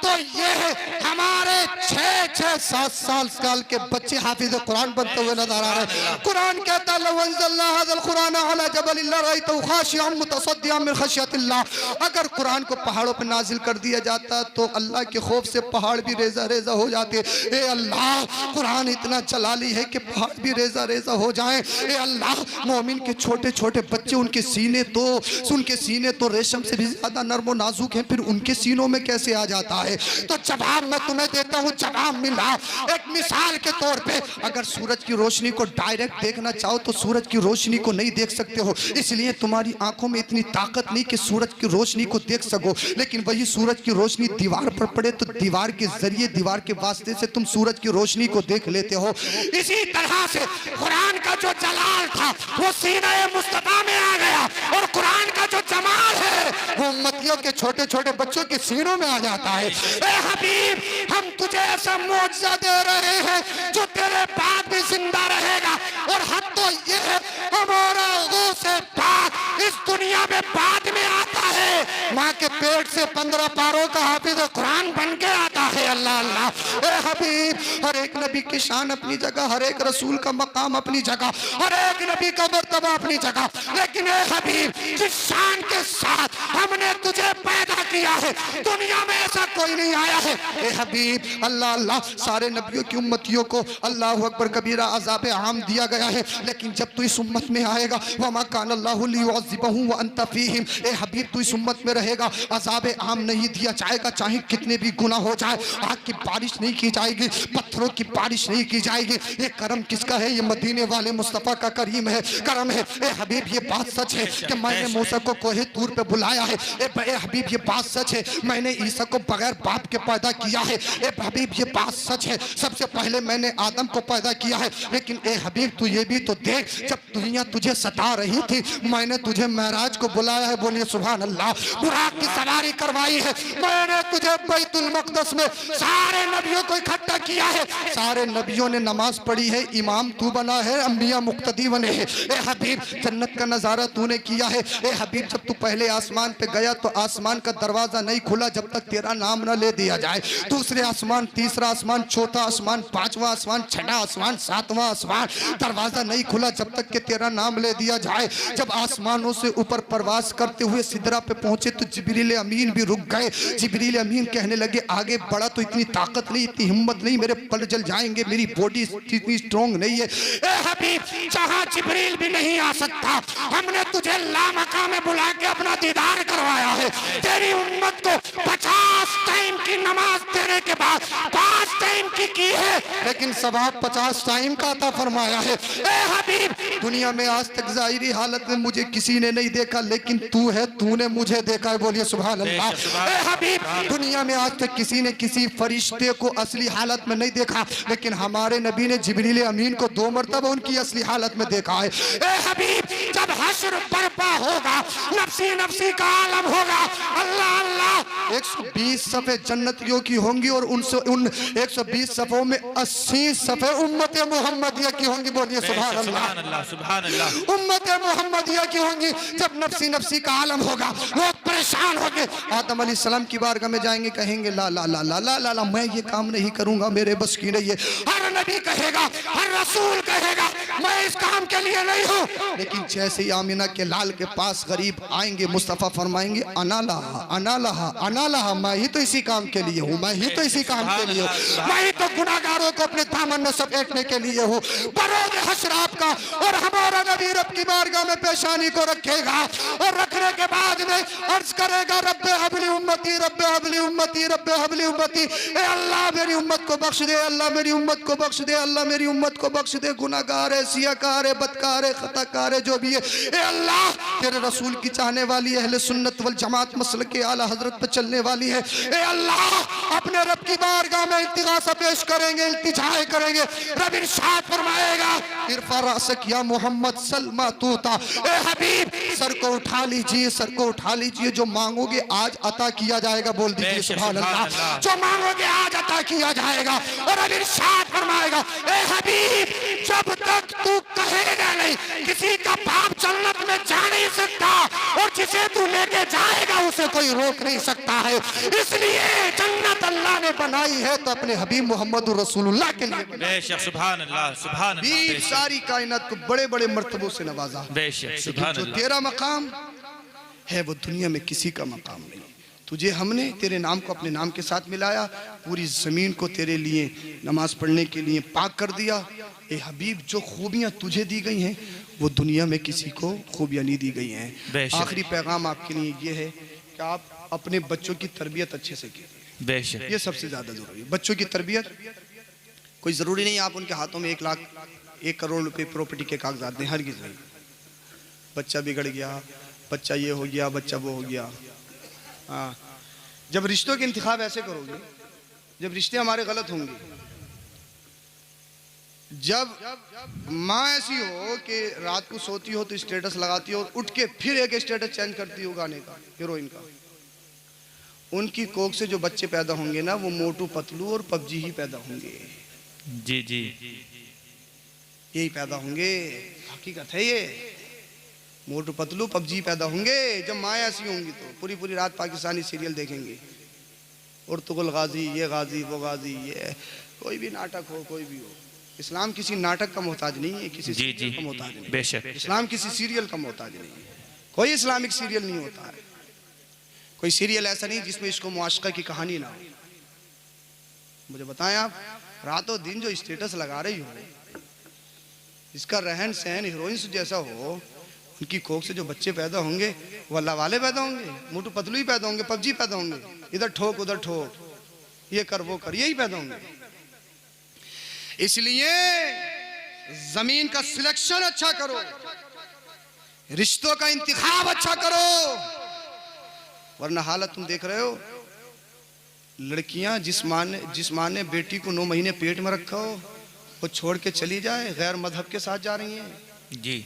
तो ये है हमारे 6-7 साल के बच्चे हाफिज कुरान बनते हुए नजर आ रहे हैं। कुरान कहता है लव अंज़लना हाज़ल कुरान अला जबलिन लरअयतहु खाशिअन मुतसद्दिअन मिन खशियतिल्लाह, अगर कुरान को पहाड़ों पर नाजिल कर दिया जाता तो अल्लाह के खौफ से पहाड़ भी रेजा रेजा हो जाते। ए अल्लाह, कुरान इतना जलाली है कि पहाड़ भी रेजा रेजा हो जाए। ए अल्लाह, मोमिन के छोटे छोटे बच्चे उनके सीने तो रेशम से भी ज्यादा नर्म और नाजुक हैं, फिर उनके सीनों में कैसे आ जाता है? तो जवाब मैं तुम्हें देता हूँ, जवाब मिला। एक मिसाल के तौर पे अगर सूरज की रोशनी को डायरेक्ट देखना चाहो तो सूरज की रोशनी को नहीं देख सकते हो, इसलिए तुम्हारी आंखों में इतनी ताकत नहीं कि सूरज की रोशनी को देख सको। लेकिन वही सूरज की रोशनी दीवार पर पड़े तो दीवार के जरिए, दीवार के वास्ते से तुम सूरज की रोशनी को देख लेते हो। इसी तरह से कुरान का जो जलाल था वो सीने मुस्तफा में आ गया, और कुरान का जो जमाल है वो उम्मतियों के छोटे छोटे बच्चों के सीनों में आ जाता है। ए हबीब, हम तुझे ऐसा मौजज़ा दे रहे हैं जो तेरे बाद भी जिंदा रहेगा। और हद तो ये है, हमारा गौसे पाक इस दुनिया में बाद में आता है, माँ के पेट से 15 पारों का हाफिज कुरान बन के आता है। अल्लाह अल्लाह। ए हबीब, हर एक नबी की शान अपनी जगह, हर एक रसूल का मकाम अपनी जगह, हर एक नबी का मर्तबा अपनी जगह, लेकिन ए हबीब, जिस शान के साथ हमने तुझे पैदा किया है दुनिया में ऐसा कोई नहीं आया है। ए हबीब, अल्लाह अल्लाह, सारे नबियों की उम्मतियों को अल्लाह अकबर कबीरा अज़ाब आम दिया गया है, लेकिन जब तू इस उम्मत में आएगा, वमा कान अल्लाहु लियुअज़्ज़िबहुम व अंत फीहिम, ए हबीब तू इस उम्मत में रहेगा, अज़ाब आम नहीं दिया जाएगा, चाहे कितने भी गुनाह हो जाए। आग की बारिश नहीं की जाएगी, पत्थरों की बारिश नहीं की जाएगी। ये करम किसका है? ये मदीने वाले मुस्तफ़ा का करीम है, करम है। ए हबीब, ये बात सच है कि मैंने मूसा को कोहे तूर पे बुलाया है। ए हबीब, ये बात सच है मैंने ईसा को बगैर बाप के पैदा किया है। ए हबीब, ये बात सच है सबसे पहले मैंने आदम को पैदा किया है। लेकिन ए हबीब, तू ये भी तो देख, जब दुनिया तुझे सता रही थी मैंने तुझे महराज को बुलाया है। बोलिए सुभान अल्लाह। बुराक की सवारी करवाई है मैंने तुझे, बैतुल मक़दस में सारे नबियों को इकट्ठा किया है, सारे नबियों ने नमाज पढ़ी है, इमाम तू बना है, अंबिया मुक्तदी बने हैं। ए हबीब, जन्नत का नज़ारा तूने किया है। ए हबीब, जब तू पहले आसमान पे गया तो आसमान का दरवाजा नहीं खुला जब तक तेरा नाम न ले दिया जाए। दूसरे आसमान, तीसरा आसमान, चौथा आसमान, पांचवा आसमान, छठा आसमान, सातवां आसमान, दरवाजा नहीं खुला जब तक कि तेरा नाम ले दिया जाए। जब आसमानों से ऊपर परवास करते हुए सिदरा पे पहुंचे तो जिब्रील अमीन भी रुक गए। जिब्रील अमीन कहने लगे आगे बढ़ा तो इतनी ताकत नहीं, इतनी हिम्मत नहीं, मेरे पल जल जाएंगे, मेरी बॉडी इतनी स्ट्रॉन्ग नहीं है। ए हबीब, जहां जिब्रील भी नहीं आ सकता हमने तुझे लामका में बुला के अपना दीदार करवाया है। तेरी उम्मत को 50 टाइम की नमाज देने के बाद 5 टाइम की है, लेकिन सवाब 50 टाइम का अता फरमाया है। ए हबीब, दुनिया में आज तक ज़ाहिरी हालत में मुझे किसी ने नहीं देखा, लेकिन तू है, तूने मुझे देखा है। बोलिए सुभान अल्लाह। ए हबीब, दुनिया में आज तक किसी ने किसी फरिश्ते को असली हालत में नहीं देखा, लेकिन हमारे नबी ने जिब्रील अमीन को 2 मरतबा उनकी असली हालत में देखा है। ए हबीब, जब हश्र बर्पा होगा, नफ्सी नफ्सी का आलम होगा, अल्लाह अल्लाह, 120 सफ़े जन्नतियों की होंगी और उन 120 सफ़ों में 80 सफ़े उम्मत मोहम्मदिया की होंगी। बोलिए सुभान अल्लाह, सुभान अल्लाह। उम्मत मोहम्मदिया की होंगी। जब नफ्सी नफ्सी का आलम होगा, लोग परेशान होंगे, आदम अलैहिस्सलाम की बारगाह में जाएंगे, कहेंगे ला ला ला ला ला ला ला, मैं ये काम नहीं करूंगा, मेरे बस की नहीं है। हर नबी कहेगा, हर रसूल कहेगा, मैं इस काम के लिए नहीं हूँ। लेकिन जैसे ही आमिना के लाल के पास गरीब आएंगे, मुस्तफ़ा फरमाएंगे अना लहा अना लहा अना लहा, मैं ही तो इसी काम के लिए हूँ, मैं ही तो इसी काम के लिए हूँ, मैं ही तो गुनाहगारों को अपने दामन में समेटने के लिए हूँ। बरोगे हश्र आपका और हमारा नबी रब की बारगाह में पेशानी को रखेगा, और रखने के बाद में अर्ज करेगा रब्बे हबली उम्मती, रब्बे हबली उम्मती, रब्बे हबली उम्मती। ए अल्लाह मेरी उम्मत को बख्श दे, अल्लाह मेरी उम्मत को बख्श दे, अल्लाह मेरी उम्मत को बख्श दे, गुनाहगार है, सियाकार है, बदकार है, खताकार है, जो भी है। ए अल्लाह, तेरे रसूल की चाहने वाली अहले सुन्नत वल जमात मसलक के आला हजरत पर चलने वाली है। ए अल्लाह, अपने रब की बारगाह में इल्तिगासा पेश करेंगे, इल्तिजाए करेंगे, रब इरशाद फरमाएगा इरफा रासक या मोहम्मद सलमा तूता। ए हबीब, सर को उठा लीजिए, सर को उठा लीजिए, जो मांगोगे आज अता किया जाएगा। बोल दीजिए सुभान अल्लाह। जो मांगोगे आज अता किया जाएगा। और अब इरशाद फरमाएगा ए हबीब, जब तक तू कहेगा नहीं किसी का बाप जन्नत में जा नहीं सकता, और जिसे तू लेके जाएगा उसे कोई रोक नहीं सकता है। इसलिए जन्नत अल्लाह बनाई है तो अपने हबीब मोहम्मद रसूलुल्लाह के लिए बनाई। बेशक सुभान अल्लाह, सुभान अल्लाह, बीच बेशक, सारी कायनात को बड़े बड़े मर्तबों से नवाजा, बेशक लेकिन सुभान जो अल्लाह। तेरा मकाम है वो दुनिया में किसी का मकाम नहीं। तुझे हमने तेरे नाम को अपने नाम के साथ मिलाया, पूरी जमीन को तेरे लिए नमाज पढ़ने के लिए पाक कर दिया। ए हबीब, जो खूबियां तुझे दी गई हैं वो दुनिया में किसी को खूबियां नहीं दी गई हैं। बेशक। आखिरी पैगाम आपके लिए ये है कि आप अपने बच्चों की तरबियत अच्छे से कीजिए। बेशक ये सबसे ज्यादा जरूरी है, बच्चों की तरबियत। कोई जरूरी नहीं आप उनके हाथों में 1 लाख 1 करोड़ रुपए प्रॉपर्टी के कागजात दें, हरगिज़ नहीं। बच्चा बिगड़ गया, बच्चा ये हो गया, बच्चा वो हो गया। हाँ, जब रिश्तों के इंतखाब ऐसे करोगे, जब रिश्ते हमारे गलत होंगे, जब माँ ऐसी हो कि रात को सोती हो तो स्टेटस लगाती हो, उठ के फिर एक स्टेटस चेंज करती हो गाने का, हीरोइन का, उनकी कोख से जो बच्चे पैदा होंगे ना वो मोटू पतलू और पबजी ही पैदा होंगे। जी जी, यही पैदा होंगे, हकीकत है ये। मोटू पतलू पबजी पैदा होंगे। जब माँ ऐसी होंगी तो पूरी पूरी रात पाकिस्तानी सीरियल देखेंगे, और तुगल गाजी, ये गाजी, वो गाजी, ये कोई भी नाटक हो, कोई भी हो। इस्लाम किसी नाटक का मोहताज नहीं है, किसी जी सीरियल जी, का मोहताज नहीं। बेशक इस्लाम किसी सीरियल का मोहताज नहीं है। कोई इस्लामिक सीरियल नहीं होता है, कोई सीरियल ऐसा नहीं जिसमें इसको मुआशका की कहानी ना हो। मुझे बताएं आप, रातों दिन जो स्टेटस लगा रही हो, इसका रहन सहन हीरोइन जैसा हो, उनकी कोख से जो बच्चे पैदा होंगे वो अल्लाह वाले पैदा होंगे, मोटू पतलू ही पैदा होंगे, पबजी पैदा होंगे, इधर ठोक उधर ठोक, ये कर वो कर, यही पैदा होंगे। इसलिए जमीन का सिलेक्शन अच्छा करो, रिश्तों का इंतखाब अच्छा करो, वरना हालत तुम देख रहे हो। लड़कियां जिस माँ ने बेटी को 9 महीने पेट में रखा हो, वो छोड़ के चली जाए, गैर मजहब के साथ जा रही हैं, जी,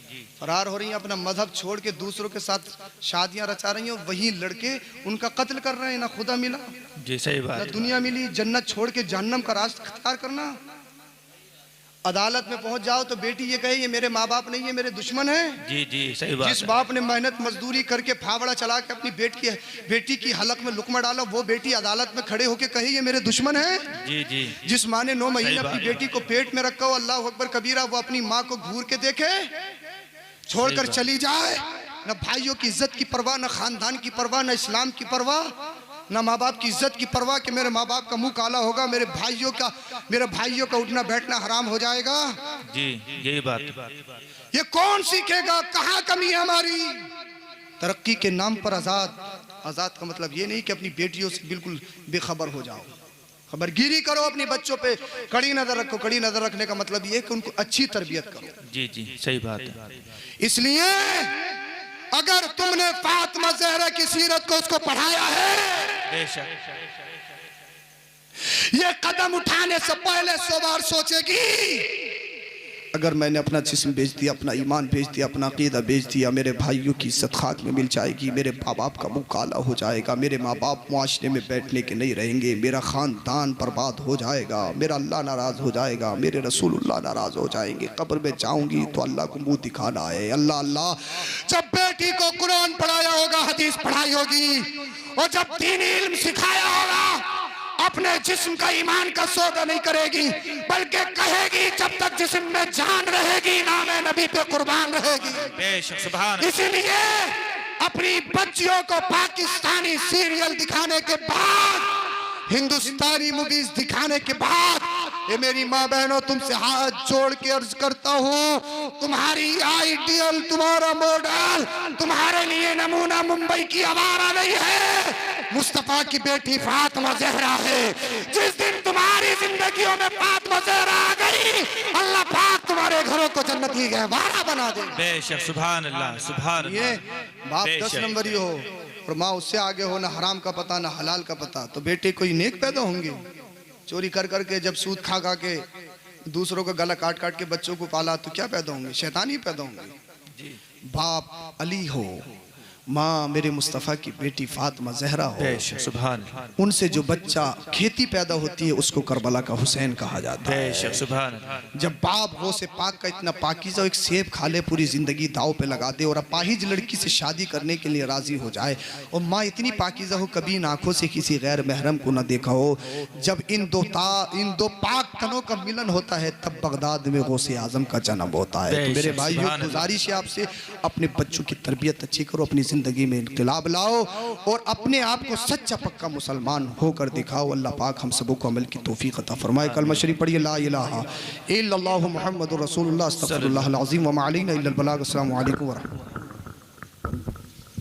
फरार हो रही हैं, अपना मजहब छोड़ के दूसरों के साथ शादियां रचा रही हैं, और वही लड़के उनका कत्ल कर रहे हैं। ना खुदा मिला, जी सही ना बात, दुनिया मिली, जन्नत छोड़ के जहन्नम का रास्ता अख्तियार करना। अदालत में पहुंच जाओ तो बेटी ये कहे ये मेरे माँ बाप नहीं, ये मेरे दुश्मन है। जी जी सही बात जिस है। बाप ने मेहनत मजदूरी करके फावड़ा चला के अपनी बेटी की हलक में लुकमा डाला, वो बेटी अदालत में खड़े होके कहे ये मेरे दुश्मन है। जी जी, जिस माँ ने 9 महीने सही अपनी बात बेटी को पेट में रखा हो, अल्लाह अकबर कबीरा, वो अपनी माँ को घूर के देखे, छोड़कर बात। चली जाए। न भाइयों की इज्जत की परवाह, न खानदान की परवाह, न इस्लाम की परवाह, न माँ बाप की इज्जत की परवाह कि मेरे माँ बाप का मुंह काला होगा, मेरे भाइयों का उठना बैठना हराम हो जाएगा। जी यही बात, ये कौन सीखेगा? कहाँ कमी है हमारी? तरक्की के नाम पर आजाद का मतलब ये नहीं कि अपनी बेटियों से बिल्कुल बेखबर हो जाओ, खबरगिरी करो, अपने बच्चों पे कड़ी नजर रखो। कड़ी नजर रखने का मतलब ये है कि उनको अच्छी तरबियत करो। जी जी सही बात है। इसलिए अगर तुमने फातिमा ज़हरा की सीरत को उसको पढ़ाया है, बेशक ये कदम उठाने से पहले 100 बार सोचेगी। अगर मैंने अपना जिस्म बेच दिया, अपना ईमान बेच दिया, अपना अकीदा बेच दिया, मेरे भाइयों की इज्जत खाक में मिल जाएगी, मेरे माँ बाप का मुँह काला हो जाएगा, मेरे माँ बाप मुआशरे में बैठने के नहीं रहेंगे, मेरा ख़ानदान बर्बाद हो जाएगा, मेरा अल्लाह नाराज़ हो जाएगा, मेरे रसूलुल्लाह नाराज़ हो जाएंगे, कब्र में जाऊँगी तो अल्लाह को मुँह दिखाना है। अल्लाह अल्लाह, जब बेटी को कुरान पढ़ाया होगा, हदीस पढ़ाई होगी, और जब दीनी इल्म सिखाया होगा, अपने जिस्म का ईमान का सौदा नहीं करेगी, बल्कि कहेगी जब तक जिस्म में जान रहेगी नाम नबी पे कुर्बान रहेगी। बेशक सुभान, इसीलिए अपनी बच्चियों को पाकिस्तानी सीरियल दिखाने के बाद, हिंदुस्तानी मूवीज दिखाने के बाद, ये मेरी माँ बहनों तुमसे हाथ जोड़ के अर्ज करता हूँ, तुम्हारी आइडियल, तुम्हारा मॉडल, तुम्हारे लिए नमूना मुंबई की आवारा नहीं है, मुस्तफा की बेटी फातिमा ज़हरा है। जिस दिन तुम्हारी जिंदगियों में फातिमा ज़हरा आ गई, अल्लाह पाक तुम्हारे घरों को जन्नती गहवारा बना दे। बेशक सुभान अल्लाह, सुभान ये अल्लाह। बाप बेशक। 10 नंबरी हो और माँ उससे आगे हो, ना हराम का पता ना हलाल का पता, तो बेटे कोई नेक पैदा होंगे। चोरी कर करके जब सूद खा खा के दूसरों का गला काट काट के बच्चों को पाला तो क्या पैदा होंगे? शैतान ही पैदा होंगे। बाप अली हो, माँ मेरे मुस्तफ़ा की बेटी फातिमा ज़हरा हो, सुभान उनसे जो बच्चा खेती पैदा होती है उसको करबला का हुसैन कहा जाता है। सुभान जब बाप गौसे पाक का इतना पाकीज़ा एक सेब खा ले, पूरी ज़िंदगी दाव पे लगा दे और अपाहिज लड़की से शादी करने के लिए राज़ी हो जाए, और माँ इतनी पाकीज़ा हो कभी इन आँखों से किसी गैर महरम को ना देखा हो, जब इन दो पाक तनों का मिलन होता है तब बगदाद में गौसे आज़म का जन्म होता है। तो मेरे भाइयों गुजारिश है आपसे, अपने बच्चों की तरबियत अच्छी करो, अपनी ज़िंदगी में इनकलाब लाओ और अपने आप को सच्चा पक्का मुसलमान होकर दिखाओ। अल्लाह पाक हम सबों को अमल की तौफीक अता फरमाए। कलमा शरीफ पढ़िए, ला इलाहा इल्लल्लाहु मुहम्मदुर रसूलुल्लाह अस्तगफिरुल्लाह अल अज़ीम व मा अलैना इल्लल बलाग। अस्सलामु अलैकुम व रहमतुल्लाह।